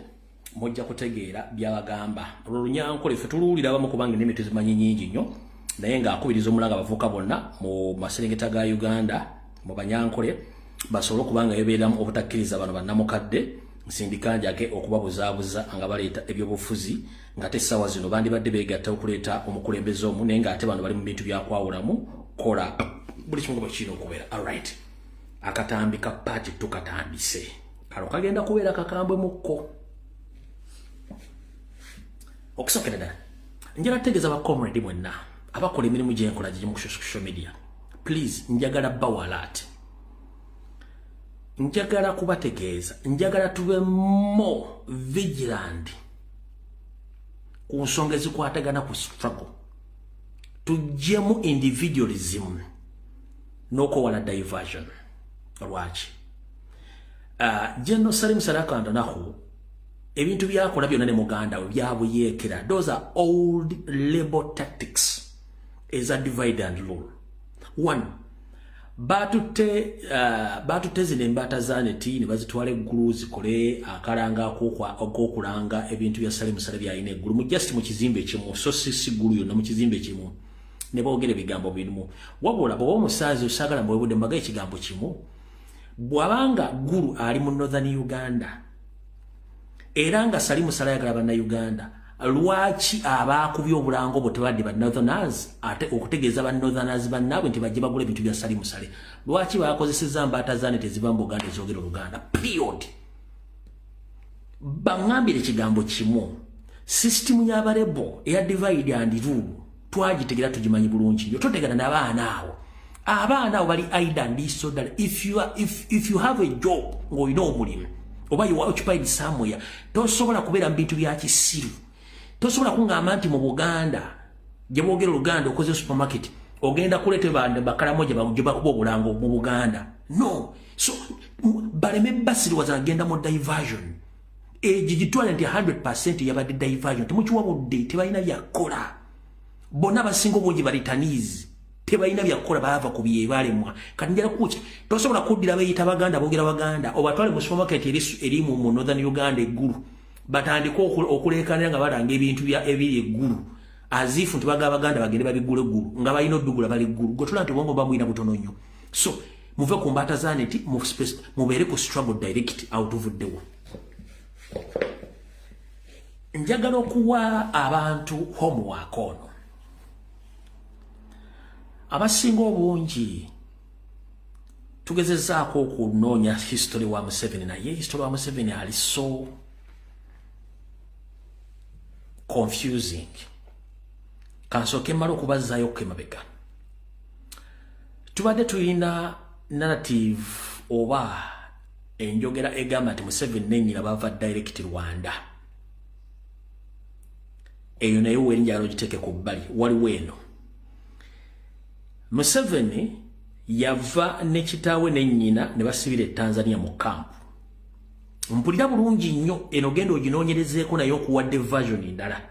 mojja kutegeera byabagamba olunyankole fe tululira abamu kubanga n'emitu zimanyi nyingi nnyo naye nga akubiriza omulanga bavuka bonna mu maserengeta ga Uganda mu banyankole basobola kubanga yebeeramu obutakkiriza bano bannamukadde nsindikanja ake okubabuzaabuza nga baleeta ebyobufuzi nga tessawa zino bandibadde beegatta okuleeta omukulembeze omu naye nga ate bano bali mu bintu byakwawulamu kola buli kimu nga kirina okubeera. Alright, akatambi ka paati tukatandise kalo kagenda kubeera kakambwe mukko okusokera ddala njala tegeeza ba comrade mwenna abakola emirimu gyenkola gye mu social media, please njagala bawalat, njagala kubategeeza, njagala tube more vigilant ku nsonga ezikwatagana ku struggle, tujjemu individualism n'okowala diversion. Lwaki General Salim Sarakanda naho ebintu byakola byonna ne muganda we byabuyeekera. Those are old labor tactics as a divide and rule. One, batute zine mbata zaneti ne bazitwala eggulu zikole akalanga akokulanga ebintu bya Salim Sale byayina eggulu mu just mu kizimbe kimu, so si gulu yonna mu kizimbe kimu ne boogera ebigambo birimu. Wabula bw'oba omusaazi osagala mbwebudde mbaga ekigambo kimu, bwabanga gulu ali mu Northern Uganda era nga Salim Sale ayagala banna Uganda, lwaki abaakubye obulango bwe tebadde ba Northerners ate okutegeeza ba Northerners bannaabwe nti bajje bagula ebintu bya Salim Sale? Lwaki bakozesezza mbaata zaane teziva mu Buganda ezogera Oluganda? Period. Bangambire ekigambo kimu, system y'abarebo eya divide and rule twagitegera tugimanyi bulungi nnyo. Totegana n'abaana awo, abaana abo bali aida and disorder. If you have a job ng'olina omulimu oba you are occupied somewhere, tosobola kubeera mu bintu bya kisiru. Tosobola kungamba nti mu Buganda jebogera Uganda okoze supermarket ogenda kulete bande bakala moja bamujuba kubo bulango mu Buganda no so baleme basiri wazagenda mu diversion jijitwala nti 100% yabadde diversion temuchiwa budde tebalina byakola bonna basingo bungi balitanizi tebalina byakola baava ku byebalemwa kati njala kuki tosobola kuddira bayita Baganda bogera Baganda obatwale mu supermarket eri mu Northern Uganda eggulu batandika okulekanira nga balanga ebintu bya ebiri eggulu azifu ntibaga Baganda bagende babigula eggulu nga balina oddugula bali eggulu gotula nti bongo bamwina butono nnyo so muve ku mbata zaneti mubeere ku struggle direct out of the world. Njagala okuwa abantu homework ono abasinga obungi tugezezaako okunoonya history wa Museveni naye history wa Museveni ali so confusing kansoke mala okubazaayo okemabega tubadde tulina narrative oba enjogera egamba nti Museveni nenyina bava direct Rwanda eyo naye wenjalo giteke ku bbali waliwo eno Museveni yava ne kitaawe nenyina ne basibira Tanzania mu camp mpulira bulungi nnyo eno gendo oginoonyerezeeko naye okuwadde version endala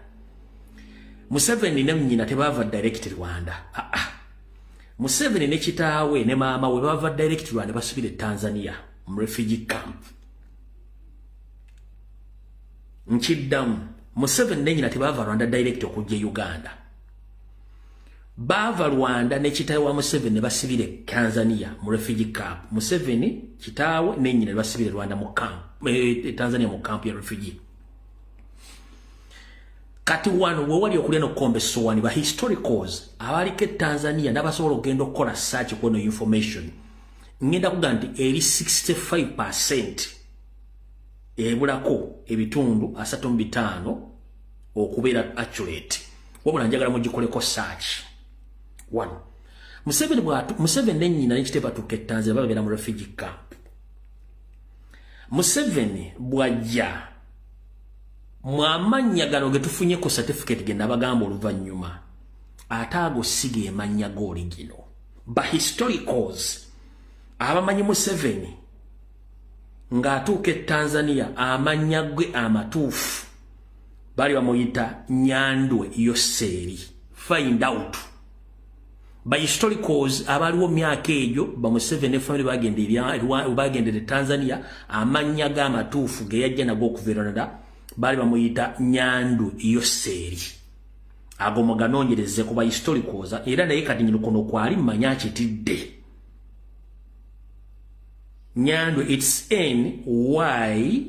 Museveni ne nyina tebava direct Rwanda Museveni ne kitaawe ne maama we bava direct Rwanda basibira Tanzania mu refugee camp nkiddamu Museveni ne nyina tebava Rwanda direct okujja Uganda bava Rwanda ne kitaawe wa Museveni ne basibire Tanzania mu refugee camp Museveni kitaawe ne nyina basibire Rwanda mu camp Tanzania mu camp ya refugee kati wano we wali okuleno kombe sowani ba historicals abalike Tanzania nabasobola ogenda okukola search ku no information ngenda kuganti eri 65% ebulako ebitundu 35 okubeera accurate wabula njagala mugikoleko search. 1 Museveni nenyina nekiteba tuke Tanzania babeera mu refugee camp Museveni bwajja mwamanya gano getufunye ku certificate genda bagamba oluvannyuma ataago sige emanya goli gino ba historicals abamanyi Museveni ng'atuuke Tanzania amanya gwe amatuufu bali bamuyita Nyandwe Yoseri find out ba historicals abaliwo myaka ejo ba Museveni family bagendere Tanzania amanya ga amatuufu ge yajja nago okuveranda bali bamuyita Nyandwe Yoseri agomo ganoonyereze ku ba historicals era naye kati nyino kono kwali manya kitidde Nyandwe it's NYANDWE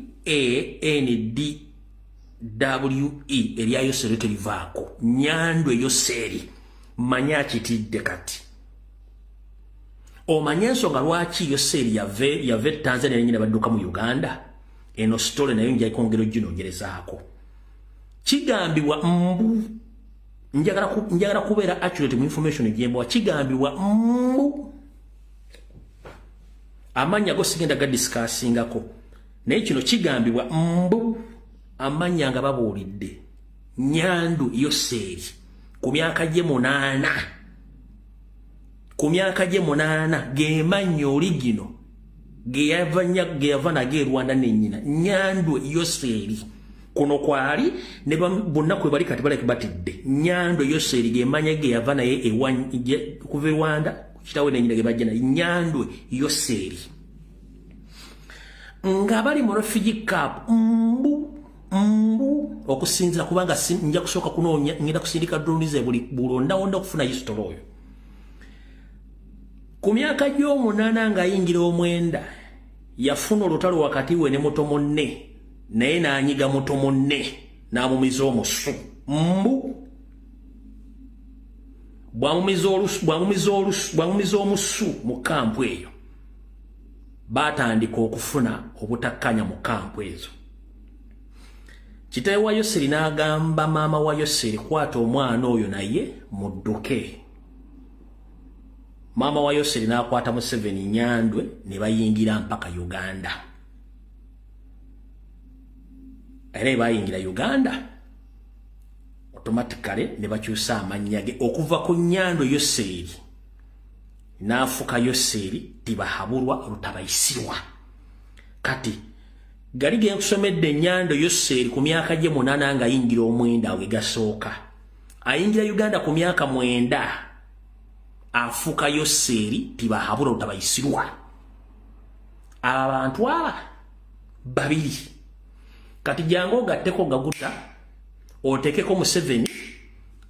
Elia Yoseri telivako Nyandwe Yoseri manya kitidde kati omanya ensonga lwaki Yoseri yave Tanzania nyina badduka mu Uganda eno story nayo njya ikongero ginoonyerezaako kigambibwa mbu njagala kubeera accurate mu information egyembowa kigambibwa mbu amanya go sigenda ga discussingako naye kino kigambibwa mbu amanya nga babuulidde Nyandwe Yoseri ku myaka gye 8 gemanya oligino geyava nage Rwanda nenyina Nyandwe Yoseri kuno kwali ne bonna kwe bali kati baleke batidde Nyandwe Yoseri gemanya geyava naye kuva Rwanda kitawe nenyina gebajja naye Nyandwe Yoseri nga bali mu refugee camp mbu okusinzira kubanga nja kusooka kunoonya ngenda kusindika dronize buli bulondaonda okufuna history oyo ku myaka gy'omunaana ng'ayingira 9 yafuna olutalo wakati we ne muto munne naye n'anyiga muto munne n'amumiza omusu mbu bwamumiza omusu mu kampu eyo batandika okufuna obutakkanya mu kampu ezo kitaawe wa Yoseri n'agamba maama wa Yoseri kwata omwana oyo naye mudduke maama wa Yoseri n'akwata Museveni Nyandwe ne bayingira mpaka Uganda era bayingira Uganda automatically ne bakyusa amannya ge okuva ku Nnyando Yoseeri n'afuka Yoseeri Tibahabulwa Lutabayisirwa. Kati gali ge nkusomedde Nnyando Yoseeri ku myaka gye 8 nga ayingira omwenda we gasooka. Ayingira Uganda ku myaka 9 afuka Yoseeri Tibahabulwa Lutabayisirwa. Abantu aba babiri kati jango gatteko gaguta otekeko Museveni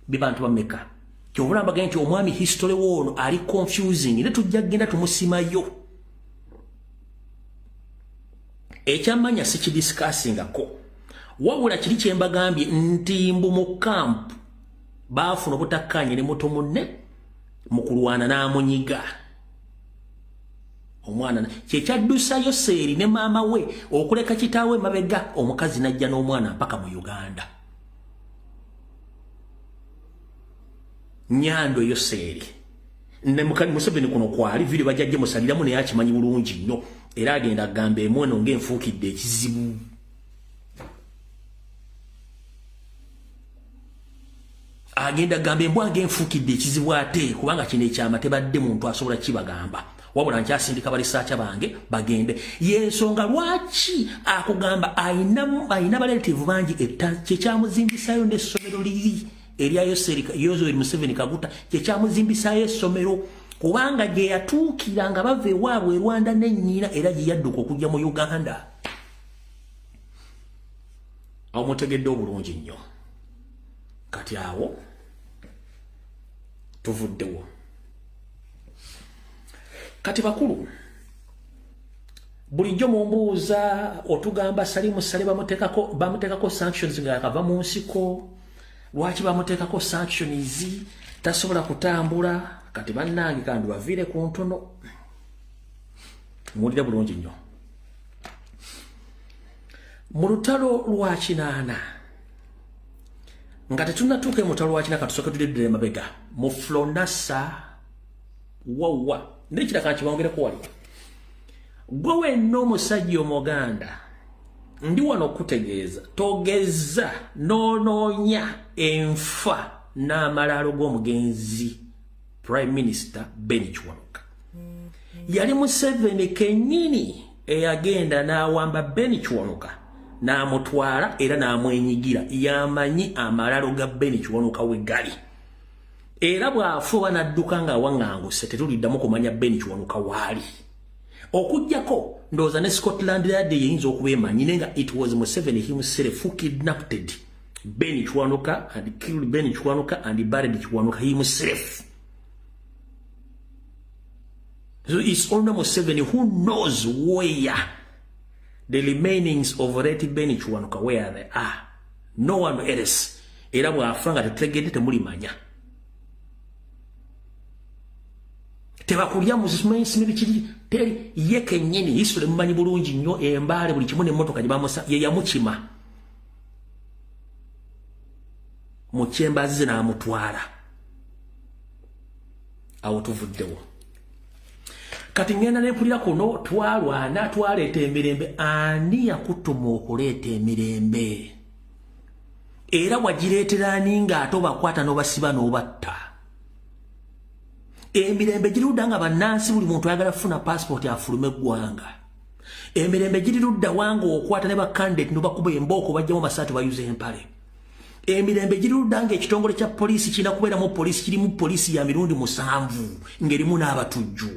bibantu bameka kyobulamba genti omwami history wono ali confusing ne tujja genda tumusimayo ekyamanya si discussing ako wabula kiri kyembagambye ntimbu mu camp bafuna butakanye ne moto munne mukulwana n'amunyiga omwana kyekyadusa Yoseeri ne maama we okuleka kitaawe mabega omukazi najja n'omwana mpaka mu Uganda. Nnyando Yoseeri ne Museveni kuno kwali vili bajjajje musaliramu naye akimanyi bulungi nnyo era agenda agamba emwono ng'enfuukidde ekizibu. Agenda agamba embwa ng'enfuukidde ekizibu ate kubanga kino ekyama tebadde muntu asobola kibagamba. Wabula nkyasindika balisaacha bange bagende yensonga lwaki akugamba ayina baleetivu bangi kyekyamuzimbisayo n'essomero liri erya Yoseeri Museveni Kaguta kyekyamuzimbisayo essomero kubanga gye yatuukira nga bava ewaabwe Rwanda n'ennyina era gye yadduka okujja mu Uganda. Awo mutegedde obulungi nnyo. Kati awo tuvuddewo. Kati bakulu bulijjo mumbuuza otugamba Salimu Sale bamutekako sanctions nga akava mu nsiko lwaki bamutekako sanctions tasobola kutambula kati bannange kandi baviire ku ntono muwulire bulungi nnyo. Mu lutalo lwa 8 nga tetunnatuuka mu lutalo lwa 8 katusooke tuddire mabega mu Flonasa wawa nekira kanchi bangere ko wali gwe wenno omusajja Omuganda ndi wano okutegeeza togeza noonya enfa n'amalalo g'omugenzi Prime Minister Ben Kiwanuka yali Museveni kennyini eyagenda n'awamba Ben Kiwanuka n'amutwala era n'amwenyigira yamanyi amalalo ga Ben Kiwanuka we gali. Era bwafuba n'adduka nga waŋŋanguse tetuliddamu kumanya Ben Kiwanuka waali. Okujjako ndowooza ne Scotland Yard yeyinza okuba emanyi naye nga it was Museveni himself who kidnapped Ben Kiwanuka and killed Ben Kiwanuka and buried Kiwanuka himself. So it's only Museveni who knows where the remainings of late Ben Kiwanuka where they are. No one else. Era bwafa nga tetutegedde temulimanya. Tebakulya muzisimanyisimi bikiri teri yeke nnyini Isule mumanyi bulungi nnyo embaale buli kimu n'emmotoka gye bamusa ye yamukima mu kyembazi n'amutwala. Awo tuvuddewo. Kati ngenda n'empulira kuno twalwana twaleeta emirembe ani yakutuma okuleeta emirembe era wagireetera ani ng'ate obakwata n'obasiba n'obatta. Emirembe giruda nga bannansi buli muntu ayagala kufuna passport afulume eggwanga. Emirembe giruda wanga okwata ne bakandidate nobakuba embooko bajjamu masaati bayuza empale. Emirembe giruda nga ekitongole kya poliisi kina kubeeramu poliisi kirimu poliisi ya mirundi 7 ngerimu n'abatujju.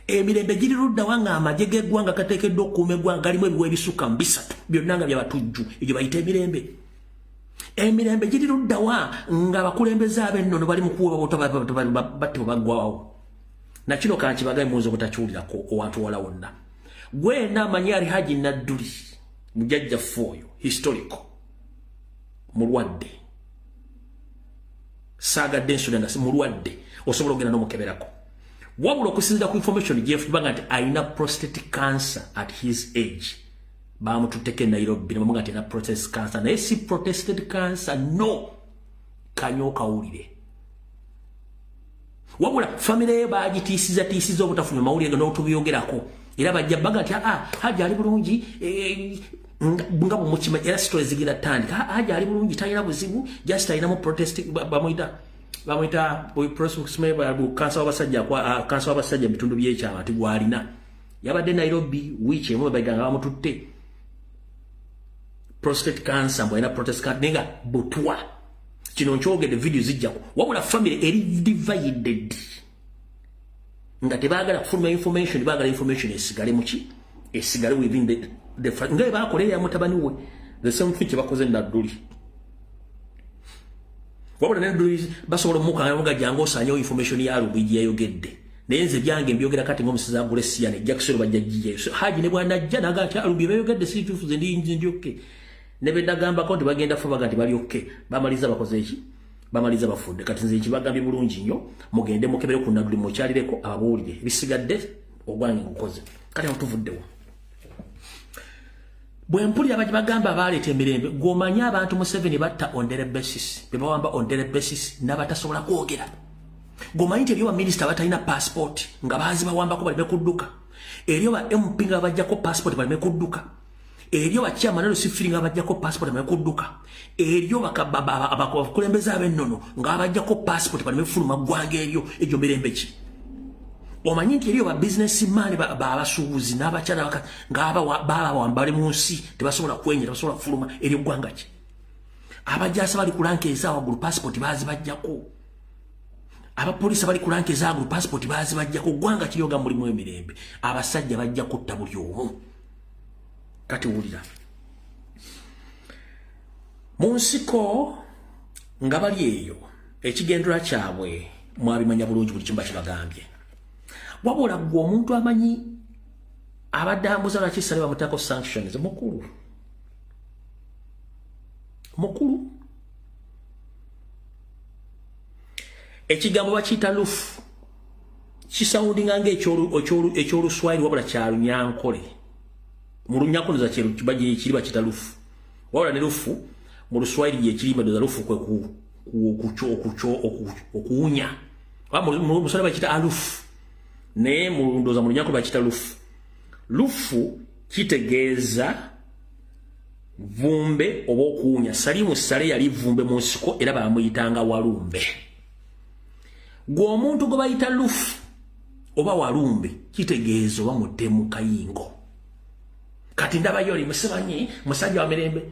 Emirembe giruda wanga amagye g'eggwanga gateekeddwa okukuuma eggwanga galimu ebiwa ebisukka mu 3 byonna nga byabatujju egyo bayita emirembe. Emirembe giriruddawa nga abakulembeze ab'ennono bali mu kuwa batte bagwawo. Na kino kanki bagaye muzo butakyulirako owantu wala wonna. Gwe n'amanyi ali Haji Nadduli mujajja foyo historical mulwadde. Saga densuda nga mulwadde osobola ogenda n'omukeberako. Wabula okusinzira ku information Jeff banga nti ayina prostate cancer at his age. Bamututeke Nairobi namuga ati na prostate cancer naye si prostate cancer no kanyoka ulire. Wabula family ye bagitiisiza obutafuna mawulire n'otubyogerako era bajja baga ati Haji ali bulungi nga bumuchima era stories zigina tandika haja ali bulungi talina buzibu just alina mu protest bamuita prosecution ba kansa wabasajja kwa kansa wabasajja bitundu byekyama ati gwalina yabadde Nairobi wiche mu baganga bamututte prostate cancer mbo ina protest card nenga butwa kino nkyogedde video zijjako wabula family eri divided nga tebagala kufuluma information bagala information esigale muki esigale within the ngai bakolera mutabani we the same thing bakoze ndaduli wabula ndaduli basobola muka nga jango sanyo information ya rubiji yayogedde nenze byange mbyogera kati ngomusiza agule siyane Jackson bajjajiye haji ne bwana jana gati arubi bayogedde si tufuze ndi okay nebe dagamba konti bagenda fuba gati bali okay bamaliza bakoze iki bamaliza bafudde kati nze kibagambye bulungi nnyo mugende mukebere ku naduli mukyalireko ababuulire bisigadde ogwange ngukoze kati mutuvuddewo bwe mpulira baji bagamba baleeta emirembe gomanya abantu mu 7 batta on daily basis bebawamba on daily basis n'abatasobola kwogera gomanyi nti eriyo minister batalina passport nga bazi bawambako balime kudduka eriyo ba MP nga bajjako passport balime kudduka eriyo bakyama nalo sifiri nga bajjako passport balime kudduka eriyo abakulembeza ab'ennono nga bajjako passport balime fuluma ggwanga eriyo egyo mirembe ki omanyi nti eriyo ba businessman abasuubuzi n'abakyala nga bawambale mu nsi tebasobola kwenya tebasobola fuluma eriyo ggwanga ki abajjasa bali kulanka ezawaggulu passport bazi bajjako abapolisi bali kulanka ezawaggulu passport bazi bajjako ggwanga kiryoga mulimu emirembe abasajja bajja kutta buli omu kati wulira mu nsiko nga bali eyo ekigendera kyabwe mwabimanya bulungi buli kimba kibagambye wabula gwe omuntu amanyi abadde ambuza lwaki bamutako sanctions mukulu ekigambo bakiyita lufu kisawundinga ng'ekyoluswayiri wabula kya Lunyankole mu Lunyankole za kiri bakiyita lufu wabula ne lufu mu Luswayiri yekirimba doza lufu kwe okuwunya mu Luswayiri bakiyita alufu naye mu Lunyankole bakiyita lufu lufu kitegeeza vumbe oba okuwunya Salimu Sale yali vumbe mu nsiko era bamuyitanga walumbe gwe omuntu gwe bayita lufu oba walumbe kitegeeza oba muddemu kayingo kati ndabayo oli musimanyi musajja wa mirembe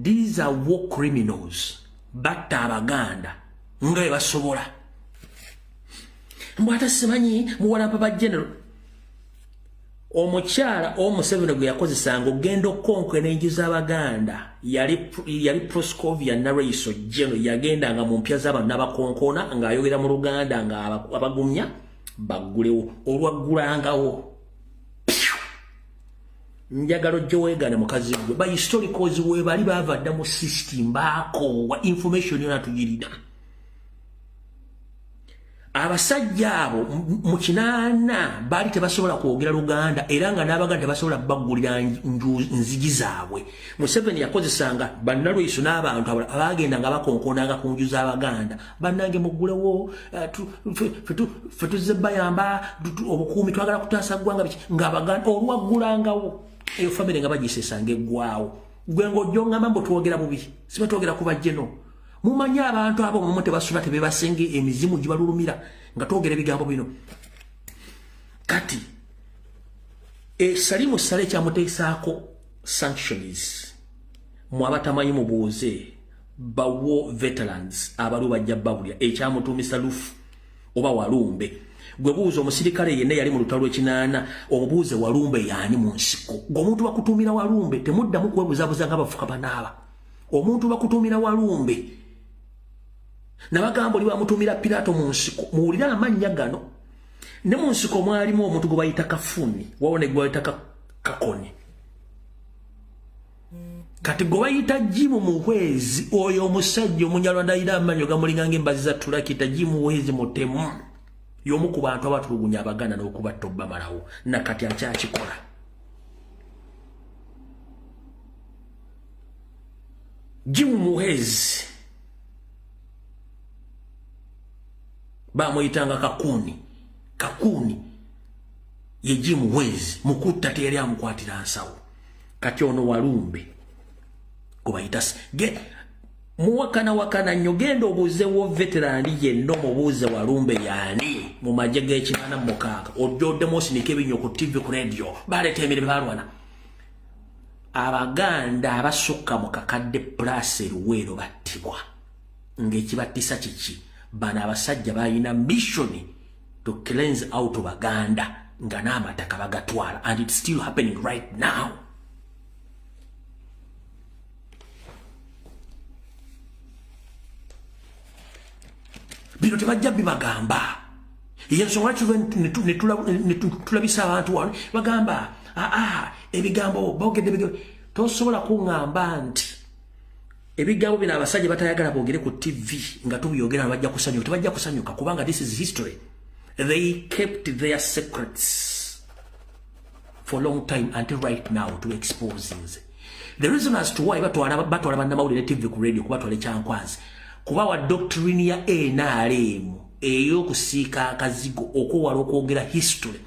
these are war criminals batta abaganda nga bwe basobola mbwata simanyi muwala papa general omukyala omuseveni gwe yakozesanga ogenda okonko enengi z'abaganda yali Proscovia Naraiso General yagendanga mu mpya z'abantu n'abakonkona ng'ayogera mu Luganda nga abagumya baggulewo olwaggulangawo njagalo gye weegane mukazi gwe ba historicals we bali bavadda mu system baakoowa information yona tugirina abasajja abo mu kinaana bali tebasobola kwogera Luganda era nga n'abaganda tebasobola baggulira nzigi zaabwe Museveni yakozesanga bannalwiso n'abantu abagenda nga bakonkonanga ku nju z'abaganda bannange muggulewo fe tuzze bayamba obukuumi twagala kutaasa ggwanga biki ng'abaganda olwaggulangawo eyo famire nga bagisesanga eggwawo gwe ng'ojjongamba mbu twogera bubi siba twogera ku bajjeno mumanyi abantu abo mu tebasula tebebasenge emizimu gibalulumira nga twogera ebigambo bino kati Salimu Sale kyamuteesaako sanctions mu abatamanyi mubuuze ba war veterans abalu bajja babulya ekyamutuumisa lufu oba walumbe gwe buuza omusirikale yenna yali mu lutalo lw'ekinaana omubuuze walumbe yaani mu nsiko ng'omuntu bakutuumira walumbe temuddamu kwebuzabuza nga bafuka banaaba omuntu bakutuumira walumbe nabagamba oli bamutuumira Pirato mu nsiko muwulira amannya gano ne mu nsiko mwalimu omuntu gwe bayita Kafuni wawone gwe bayita Kakoni kati gwe bayita Jimu Muhwezi oyo omusajja Omunyarwanda ayina amannya gamulinga embazi za tulakita Jimu Muhwezi mutemu y'omu ku bantu abatulugunya abaganda n'okubatta obbamalawo nakati akyakikola Jimu Muhwezi bamuyitanga Kakuni ye Jimu Muhwezi mukutta teyali amukwatira nsawo kati ono Walumbe kubayita muwakana nnyo genda obuuzewo veterani yenno mubuuze Walumbe yani mu magye g'ekinaana mu mukaaga oddodemu osinika ebinyo ku TV ku radio baleeta emirimu balwana Abaganda abasukka mu kakadde plus Luweero battibwa ng'ekibattisa kiki bano abasajja balina mission to cleanse out Baganda nga n'amataka bagatwala and it's still happening right now. Bino tebajja bibagamba yensonga netulabisa abantu wano bagamba ebigambo boogedde tosobola kuŋŋamba nti ebigambo bino abasajja batayagala boogere ku TV nga tubiyogera bajja kusanyuka tebajja kusanyuka kubanga this is history. They kept their secrets for a long time until right now to expose things. The reason as to why batwala bannamawulire TV ku radio kubatwala ekyankwanzi kuba wa doctrine ya NRM ey'okusiika akazigo okuwala okwogera history.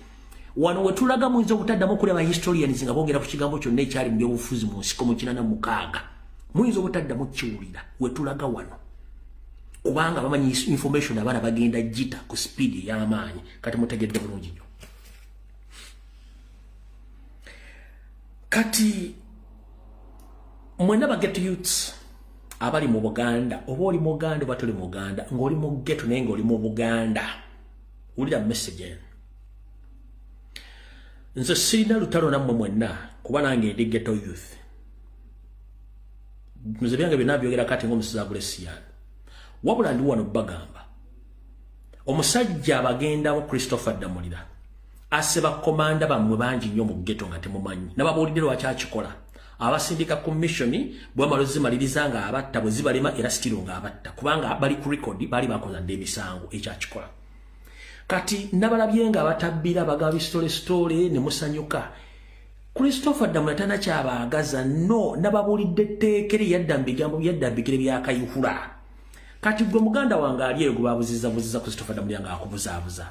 Wano wetulaga muyinza obutaddamu kulaba historians nga boogera ku kigambo kyonna ekyali mu byobufuzi mu nsiko mu 1986 muyinza obutaddamu kiwulira wetulaga wano kubanga bamanyi information abaana bagenda jita ku speed y'amaanyi kati mutegedde bulungi nnyo. Kati mwena baget youths abali mu Buganda oba oli mu Buganda oba toli mu Buganda ng'oli mu ghetto naye ng'oli mu Buganda wulira message nze sirina lutalo nammwe mwenna kuba nange ndi ghetto youth nze byange byonna byogera kati ng'omusiza Blessian wabula ndi wano bagamba omusajja abagendamu Christopher Damulira aseba komanda bamwe bangi nnyo mu ghetto nga temumanyi nababuulidde lwaki akikola abasindika commission bwamalozi maliriza nga abatta bwe zibalema era stilo nga abatta kubanga bali ku record bali bakoza ndemisango ekyakikola kati nabalabye nga abatabbira bagaba story ne musanyuka Christopher Damulira tana kyabaagaza no nababuulidde etteekere yadda mbigambo yadda mbigire byakayuhula kati gwe muganda wange ali eyo gubabuziza Christopher Damulira nga akubuzaabuza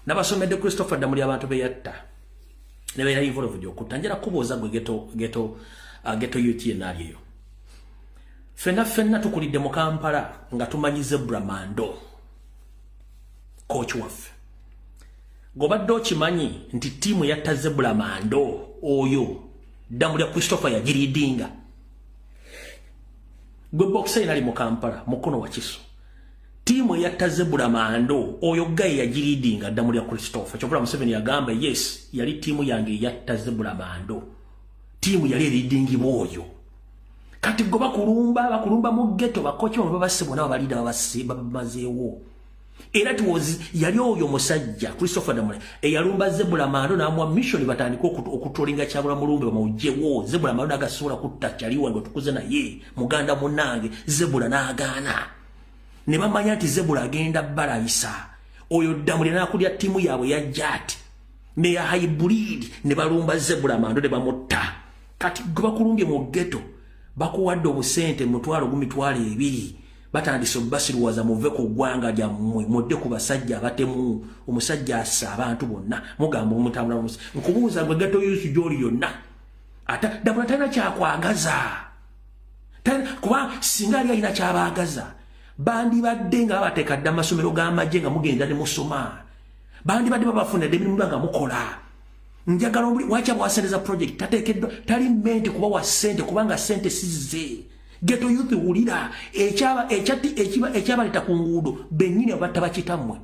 nabasomedde Christopher Damulira abantu beyatta ne beera involved okutangira kubuuza gwe ghetto youth yenali eyo fenna tukulidde mu Kampala nga tumanyi Zebra Mando coach waffe gobadde okimanyi nti tiimu yatta Zebra Mando oyo Damulira Christopher yagiridinga gwe boxer nali mu Kampala mukono wa Kiso tiimu yatta Zebra Mando oyo gayi yagiridinga Damulira Christopher kyokula Museveni yagamba yes yali tiimu yange yatta Zebra Mando tiimu yali leading boyo kati go bakulumba mu ghetto bakocho babasebo nabo balida babamazeewo era tuwozi yali oyo musajja Christopher Damulira eyalumba Zebra Mando namwa mission batandika okutolinga kyabula mulumbe bamawujewo Zebra Mando agasula kutta kyaliwa ngo tukuze na ye muganda munange Zebra naagaana ne bamanya nti Zebra agenda balayisa oyo Damulira nakulya tiimu yaabwe ya jati ne ya hybrid ne balumba Zebra Mando ne bamutta kati gwe bakulumbye mu ghetto bakuwadde obusente mutwalo 2,200 batandise basiruwaza muve ku ggwanga lyammwe mudde ku basajja abatemu omusajja assa abantu bonna mugamba omutambula nkubuuza gwe ghetto youth gy'oli yonna ata Damulira talina kyakwagaza kuba singa ali alina kyabaagaza bandibadde nga babateeka dda amasomero g'amagye nga mugenda ne musoma bandibadde babafunidde emirimu nga mukola njagala wacha bwasereza project tatekeddwa tali mente kuba wa sente kubanga sente sizze ghetto youth wulira ekyaba leta ku nguudo bennyini abatta bakitamwe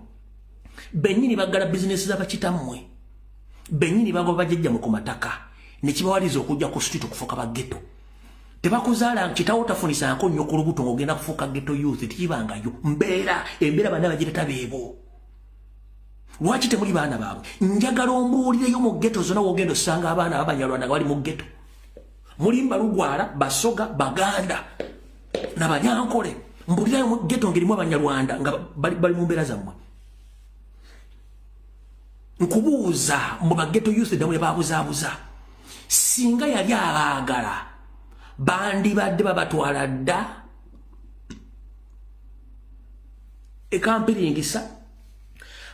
bennyini bagala business z'abakitamwe bennyini bagoba bajjajja mu kumataka ne kibawaliza okujja ku street okufuuka ba ghetto tebakuzaala kitawo tafunisako nnyo ku lubuto ng'ogenda kufuuka ghetto youth tikibangayo embeera bana bagireta beebo lwaki temuli baana baabwe njagala ombuulireyo mu ghetto zonna wogenda osanga abaana b'Abanyarwanda nga bali mu ghetto mulimba Lugwala Basoga Baganda n'Abanyankole mbuulirayo mu ghetto ngerimu Abanyarwanda nga bali mu mbeera zammwe nkubuuza mu baghetto youth Damulira babuzaabuza singa yali abaagala bandibadde babatwala dda ekampiringisa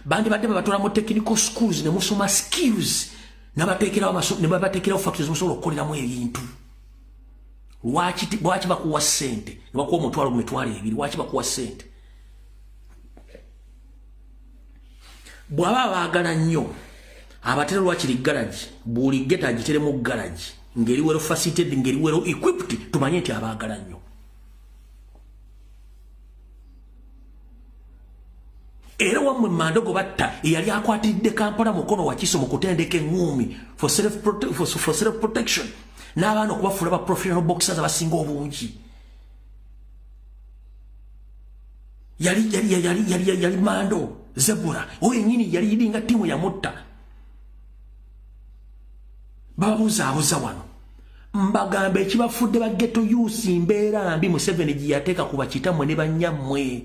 bandibadde babatwala mu technical schools ne musoma skills nabateekerawo factories musobola okukoleramu ebintu. Lwaki bakuwa ssente ne bakuwa omutwalo mu mitwalo ebiri? Lwaki bakuwa ssente? Bw'aba baagala nnyo abatera lwakiri garage, buli geta agiteremu garage ngeri wero facilitated, ngeri wero equipped, tumanye nti abaagala nnyo. Era wamwe Mandogo batta eyali akwatiridde Kampala mukono wa Kiso mu kutendeka eŋŋumi for self protection n'abaana okubafuula ba professional boxers abasinga obungi. Yali Mando Zebura oyo yennyini yali yidinga ttiimu yamutta. Bababuzaabuza wano mbagamba ekibafudde ba ghetto youth mbeera mbi Museveni gye yateeka ku bakitammwe ne bannyammwe.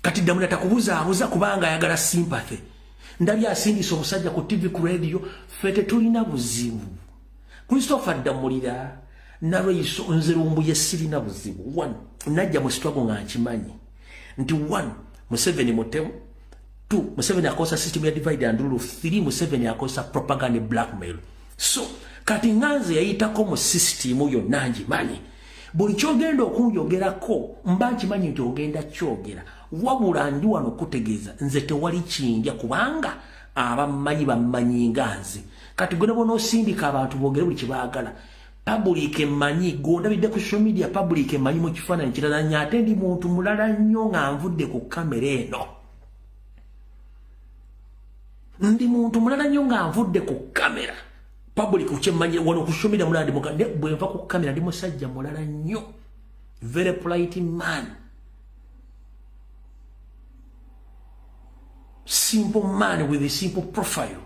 Kati Damula takubuzaabuza kubanga ayagala sympathy. Ndabye asindisa omusajja ku TV ku radio, fete tulina buzibu. Christopher Damulira Nareiso Nzerumbu yesirina buzibu. 1 najja mu struggle nga nkimanyi nti 1 Museveni mutemu, 2 Museveni akosa system ya divide and rule, 3 Museveni akosa propaganda blackmail. So kati nganze yayitako mu system yo nanji manyi buli kyogenda okunjogerako mba nkimanyi nti ogenda kyogera, wabula ndi wano kutegeeza nze tewali kinja kubanga abammanyi bammanyi nganze. Kati gwe bona osindika abantu boogere buli kibaagala. Public emanyi gondabidde ku social media, public emanyi mu kifaananyi kirala nnyo ate ndi muntu mulala nnyo nga nvudde ku kamera eno. Ndi muntu mulala nnyo nga nvudde ku kamera. Public uchemanyi wano ku social media mulala ndi mukande bwe nva ku kamera ndi musajja mulala nnyo. Very polite man. Simple man with a simple profile.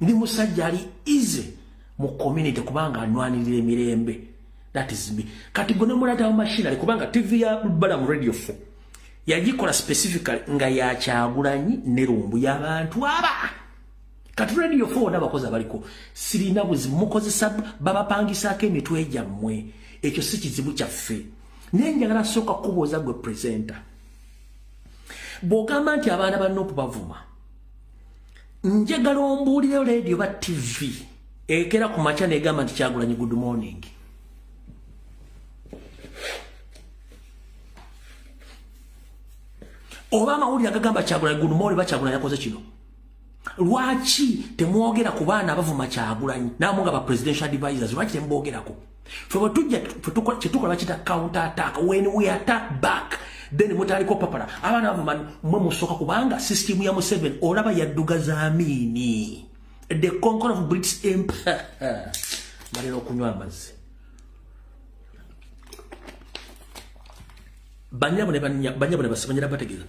Ndi musajja ali easy mu community kubanga anwanirira emirembe. That is me. Kati gone mulata wa machine ali kubanga TV ya Balamu Radio 4 yagikola specifically nga ya Kyagulanyi ne Lumbu y'abantu aba. Kati Radio 4 n'abakozi abaliko sirina buzibu mukozesa babapangisaako emitwe gyammwe. Ekyo si kizibu kyaffe. Nenjagala sooka kubuuza gwe presenter. Bw'ogamba nti abaana ba Nuupu bavuma, njagala ombuulire radio ba TV ekera ku makya negamba nti Kyagulanyi good morning. Oba amawulire agagamba Kyagulanyi good morning Kyagulanyi yakoze kino. Lwaki temwogera ku baana abavuma Kyagulanyi namwe nga ba presidential advisors? Lwaki tembogerako? Ffe bwe tujja kyetukola bakita counter attack. When we attack back then mutaliko papala abaana bavuma mwe musooka kubanga system ya Museveni olaba yaddugaza Amini. The conqueror of British Empire. Balina okunywa amazzi. Banyabone basibanyira bategeeza.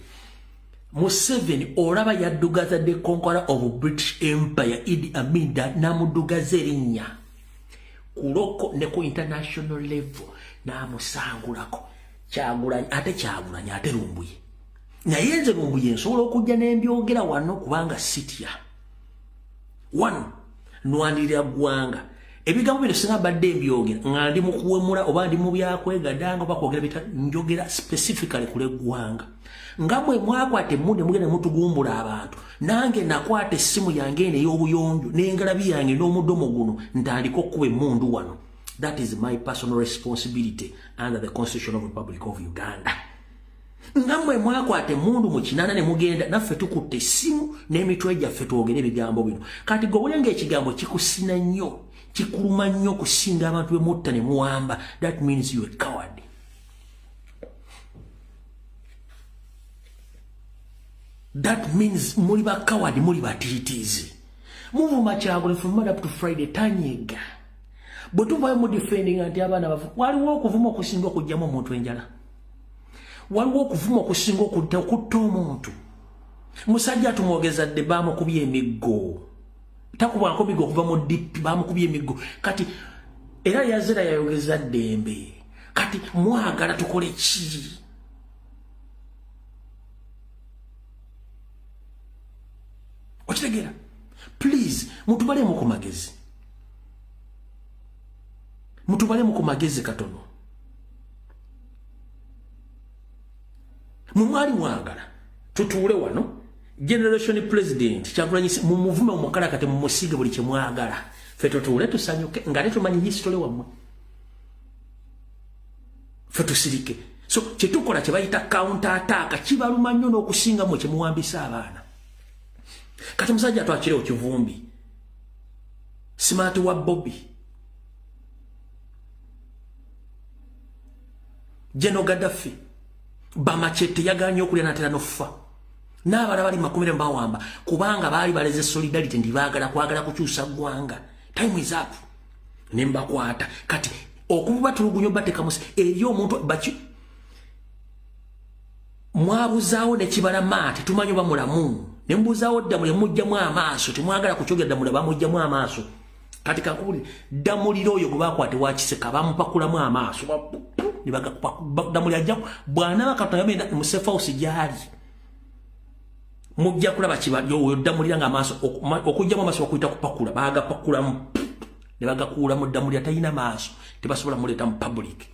Museveni olaba yaddugaza the conqueror of British Empire Idi Amin namudugaza erinnya kuloko ne ku international level namusangulako. Kyagulanyi ate Lumbuye. Naye nze Lumbuye nsobola okujja n'embyogera wano kubanga sitya. 1 nwanirira ggwanga. Ebigambo bino singa badde mbyogera nga ndi mu kuwemula oba ndi mu byakwegadanga oba kwogera bita njogera specifically kule ggwanga. Nga mwe mwakwata emmundu mugenda mutugumbula abantu, nange nakwata essimu yange eno ey'obuyonjo n'engalabi yange n'omudomo guno ntandika okuba emmundu wano. That is my personal responsibility under the Constitution of the Republic of Uganda. Nga mwe mwakwata emmundu mu kinaana ne mugenda naffe tukutte essimu n'emitwe gyaffe twogere ebigambo bino. Kati gobulenge ekigambo kikusina nnyo, kikuluma nnyo kusinga abantu be mutta ne muwamba. That means you are a coward. That means muli ba coward, muli batiitiizi. Muvuma Kyagulanyi from Monday up to Friday tanyega. Bwe tuvayo mu defending anti abaana bavu. Waliwo okuvuma okusinga okugyamu omuntu enjala. Waliwo okuvuma okusinga okutta omuntu. Musajja tumwogeza dde bamukubye emiggo. Takubwako miggo okuva mu DP bamukubye emiggo. Kati era yazira yayogeza ddembe. Kati mwagala tukole ki? Okitegera? Please, mutubalemu ku magezi. Mutubalemu ku magezi katono. Mumwali mwagala tutuule wano generation president Kyagulanyi mu muvume omukala kati mu musiga buli kye mwagala fe tutuule tusanyuke nga letumanyi history wamwe fe tusirike so kyetukola kye bayita counter attack kibaluma nnyo n'okusinga mu kye muwambisa abaana kati musajja twakirewo kivumbi smart wa Bobby General Gaddafi bamachete yaganye okulya natera nofa n'abala bali makumire mbawamba kubanga bali baleze solidarity ndibagala kwagala kukyusa gwanga time is up nimba kwata kati okuba tulugunyo bateka musi eriyo omuntu bachi mwabuzaawo ne kibala mate tumanyo bamulamu nembuzaawo ddamule mujjamu amaaso temwagala kukyogera ddamule bamujjamu amaaso kati kakuli damuliro oyo gwakwate wakiseka bamupakulamu amaaso nibaga damuli ajja bwana bakatayamenda mu safe house gyali mujja kulaba kibalyo oyo damulira nga amaaso okujjamu amaaso okuyita kupakula baga pakulamu nibaga kula mu damuli atayina maaso tebasobola muleta mu public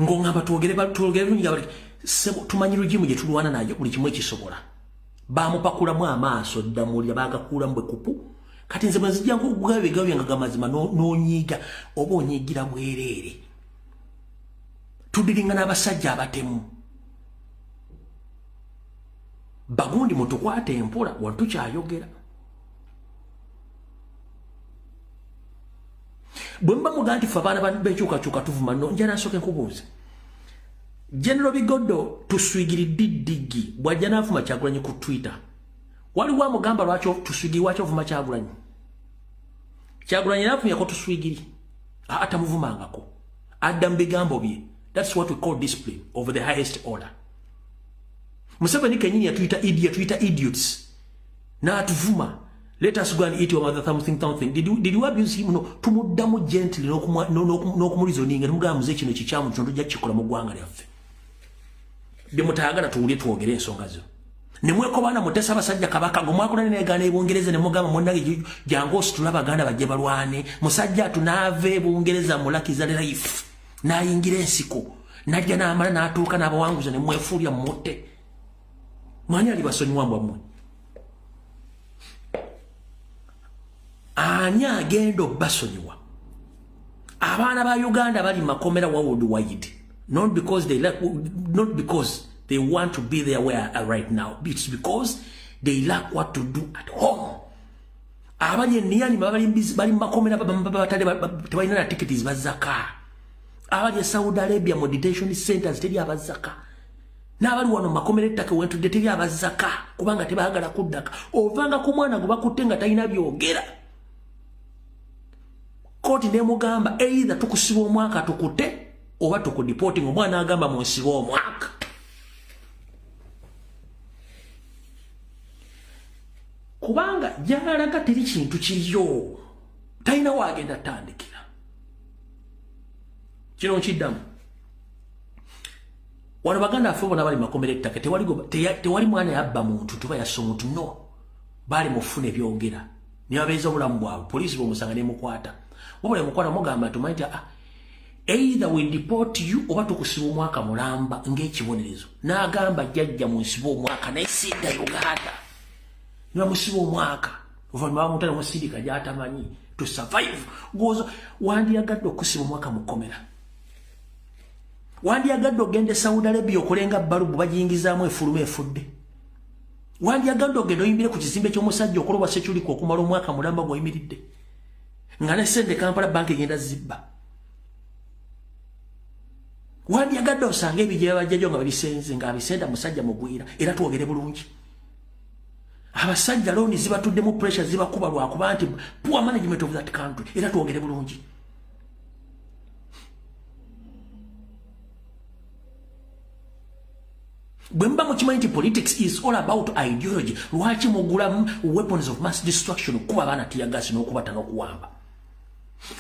ngonga batwogere nga bali sebo tumanyiru jimu je tulwana nayo buli kimwe kisobola bamupakula mu amaaso damuli baga kula mbwe kupu kati nze mazijja kugawe gawe nga gamazima no nyiga oba onyigira bwerere tudiringa n'abasajja abatemu bagundi mutukwate empola wantu kyayogera bwemba muganti fa abaana bekyukakyuka tuvuma no njana asoke nkubuuze General Bigodo tuswigiridde digi bwajja n'avuma Kyagulanyi ku Twitter waliwo amugamba lwaki tuswigiri waki ovuma Kyagulanyi Kyagulanyi n'avumya ko tuswigiri atamuvumangako adda mu bigambo bye. That's what we call discipline of the highest order. Museveni kenyini yatuyita idiot, tuyita idiots na atuvuma. Let us go and eat your mother something. Did you abuse him? No. Tumudamu gently no kumurizoninga nemugamba muze kino kikyamu kyondo jja kikola mu ggwanga lyaffe. Demutayagala tuwulye twogere ensonga zo. Nemweko bana mutesa basajja kabaka gomwakola negana ebungereza nemugamba monnage jangu ositula abaganda bajje balwane musajja tunave bungereza mulakiza life nayingira ensiko najja n'amala n'atuuka n'abawanguza nemwefuulya mutte mwani ali basonyiwa mbwammwe ani agenda obbasonyiwa abaana ba Uganda bali makomera worldwide not because they want to be there where right now. It's because they lack what to do at home. Abanye niyani bali makomera tebalina na tickets bazaka. Abanye Saudi Arabia meditation centers teri abazaka. N'abali wano makomera ettaka wentu teri abazaka kubanga tebagala kuddaka. Ovanga ku mwana gwe bakutte talina byogera. Koti nemugamba either tukusiba omwaka tukutte oba tukudeporting omwana agamba munsiba omwaka. Kubanga jalaga teri kintu kiriyo talina wagenda tandikira kino nkiddamu wano baganda affe bona bali makomera ettaka tewali mwana yabba muntu tuba yassa omuntu no bali mufuna ebyogera nibabeeza obulamu bwabwe poliisi bwomusanga nemukwata wabula mukwata mugamba tumanyi either we deport you oba tukusiba omwaka mulamba ng'ekibonerezo n'agamba jjajja munsiba omwaka naye sidda Uganda niba musiba omwaka oluvannyuma bamutala musirika gy'atamanyi to survive gozo wandiyagadde okusiba omwaka mukomera wandiyagadde ogende Saudi Arabia okulenga balubu bagiyingizaamu efuluma efudde wandiyagadde ogende oyimbire ku kizimbe ky'omusajja okulobwa sekyuliko okumala omwaka mulamba gw'oyimiridde nga ne sente Kampala banka egenda zibba wandiyagadde osanga ebijja bajjajjo nga babisenze nga abisenda musajja mugwira era twogere bulungi abasajja looni zibatuddemu pressure zibakuba lwakuba nti poor management of that country era twogere bulungi bwemba mukimanyi nti politics is all about ideology lwaki mugula weapons of mass destruction okuba abaana tiyagasi n'okubata n'okuwamba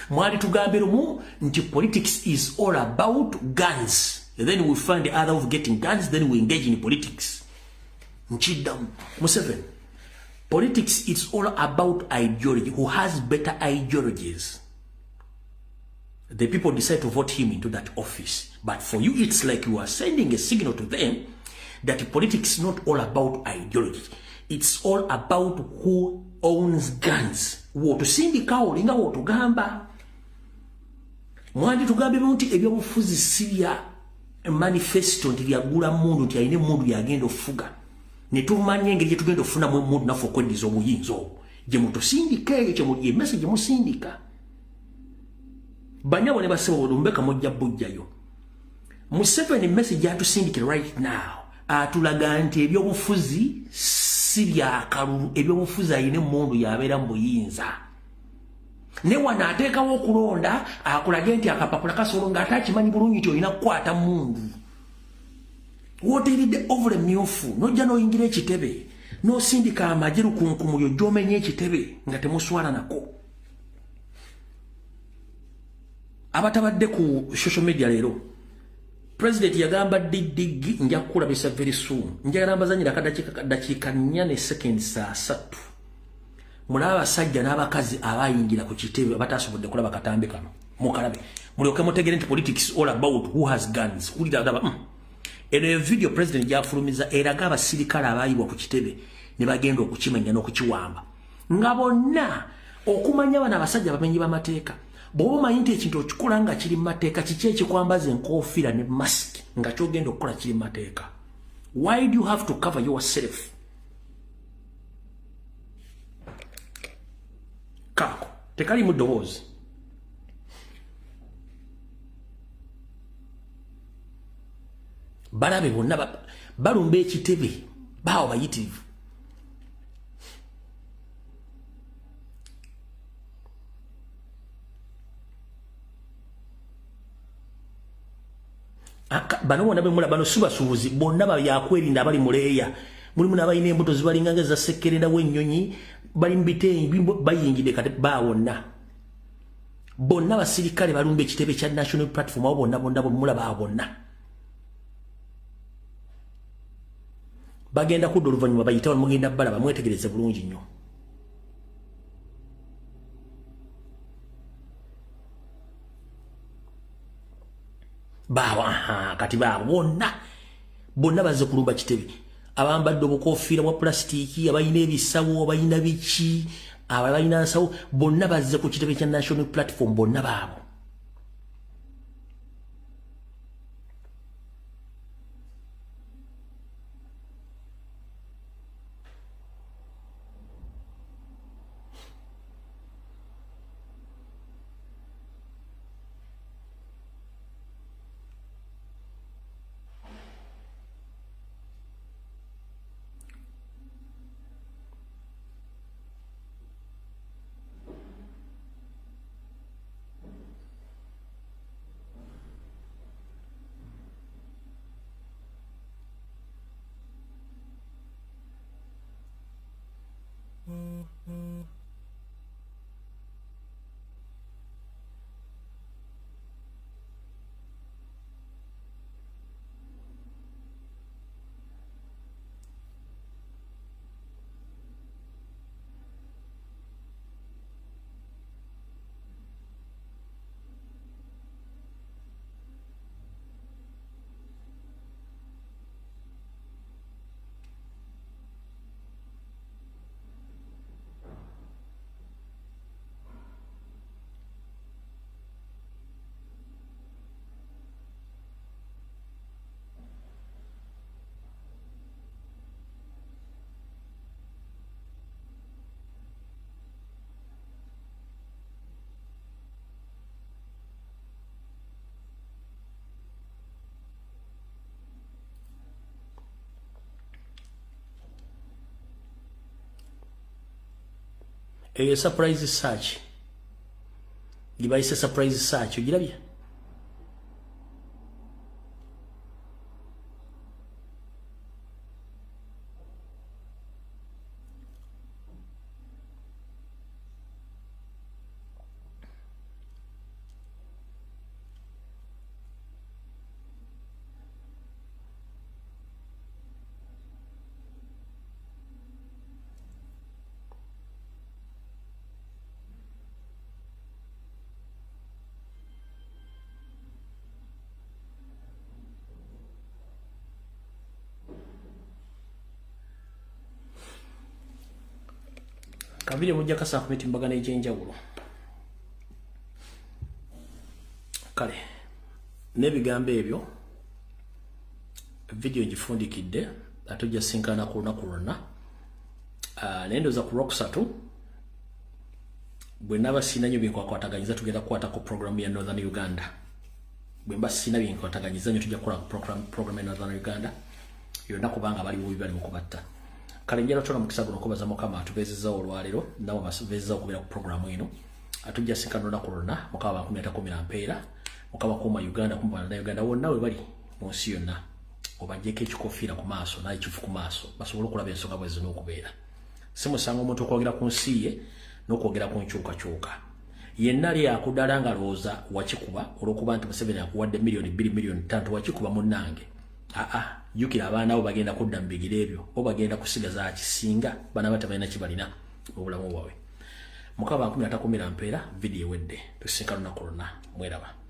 mwali tugambe lumu nti politics is all about guns and then we find the other of getting guns then we engage in politics nkiddamu Museveni politics is all about ideology. Who has better ideologies? the people decide to vote him into that office. But for you, it's like you are sending a signal to them that politics is not all about ideology. It's all about who owns guns. Wotusindika olinga wotugamba. Mwandi tugambe munti ebyobufuzi siya manifesto nti lyagula mundu nti ayine mundu yagenda ofuga. Ne tumanye engeri tugenda ofuna mundu nafo okweddiza obuyinza obwo. Je mutusindika ekyo ye message musindika. Banyawo ne basebo lumbeka mujja bujjayo. Museveni message atusindikira right now. Atulaga nti ebyobufuzi si byakalulu, ebyobufuzi ayine mundu yabeera mu buyinza. Ne wana ateekawo okulonda akulage nti akapapula kasolo ng'ate akimanyi bulungi nti olina kukwata mundu. Wooteeredde ovule myufu n'ojja n'oyingira ekitebe n'osindika amagye lukunkumulyo gy'omenya ekitebe nga temuswala nako. Abatabadde ku social media leero President yagamba didigi nja kukulabisa very soon. Njagala mbazanyira dakika 4 ne seconds 3. Mulaba abasajja n'abakazi abayingira ku kitebe batasobodde kulaba katambe kano. Mukalabe. Mulyoke mutegere nti politics all about who has guns. Kulira gaba. Eno video President yafulumiza eraga abasirikale abayibwa ku kitebe ne bagenda okukimenya n'okukiwamba. Nga bonna okumanya bana abasajja bamenyi b'amateeka. Bobo mayinti ekintu okikola nga kiri mateeka kiki ekikwambaza enkofiira ne mask nga kyogenda okukola kiri mateeka. Why do you have to cover yourself? Kako tekali mu ddoboozi. Balabe bonna balumba ekitebe baawo bayitirivu. Bano bonna bemula bano subasuubuzi bonna yakwerinda abali muleeya. Mulimu n'abalina embuto zibalinga nga za sekkerera w'ennyonyi bali mu bitenyi bayingidde kati baawonna. Bonna basirikale balumba ekitebe kya National Platform abo bonna bemula baabonna. Bagenda kudda oluvannyuma bayitawo mugenda balaba mwetegereze bulungi nnyo. Bawa kati bawo bonna bazze kulumba kitebe. Abambadde obukofiira bwa plastiki, abayina ebisawo, abayina biki, abayina nsawo, bonna bazze ku kitebe kya National Platform bonna baabo. A surprise search. Device surprise search. Ugirabye? Kabiri mujja kasa ku mitimbagano egy'enjawulo. Kale n'ebigambo ebyo video ngifundikidde atujja sinkana ku lunaku lwonna. Nendoza ku Lwokusatu bwe naba sina nnyo byenkwataganyiza tugenda kukwata ku program ya Northern Uganda. Bwe mba sina byenkwataganyiza nnyo tujja kukola program ya Northern Uganda yonna kubanga bali bubi bali mu kubatta. Kale njala tuna mukisa guno kubaza Mukama atubeezezza olwalero nabo babeezezza okubeera ku program eno. Atujja sinkana olunaku lwonna Mukama 2010 mpeera Mukama kuuma Uganda kumba na Uganda wonna we bali mu nsi yonna. Obajjeko ekikofiira ku maaso n'ekifu ku maaso basobole okulaba ensonga bwe zino okubeera. Simusanga omuntu okwogera ku nsi ye n'okwogera ku nkyukakyuka. Yenna ali akudala nga looza wakikuba olw'okuba nti Museveni akuwadde million 2 million 3 wakikuba munnange. Jukira abaana bo bagenda kudda mu bigere ebyo bo bagenda kusigaza akisinga bana batabalina kibalina mu bulamu bwabwe. Mukama 2010 mpeera video ewedde tusinkana lunaku lwonna mweraba.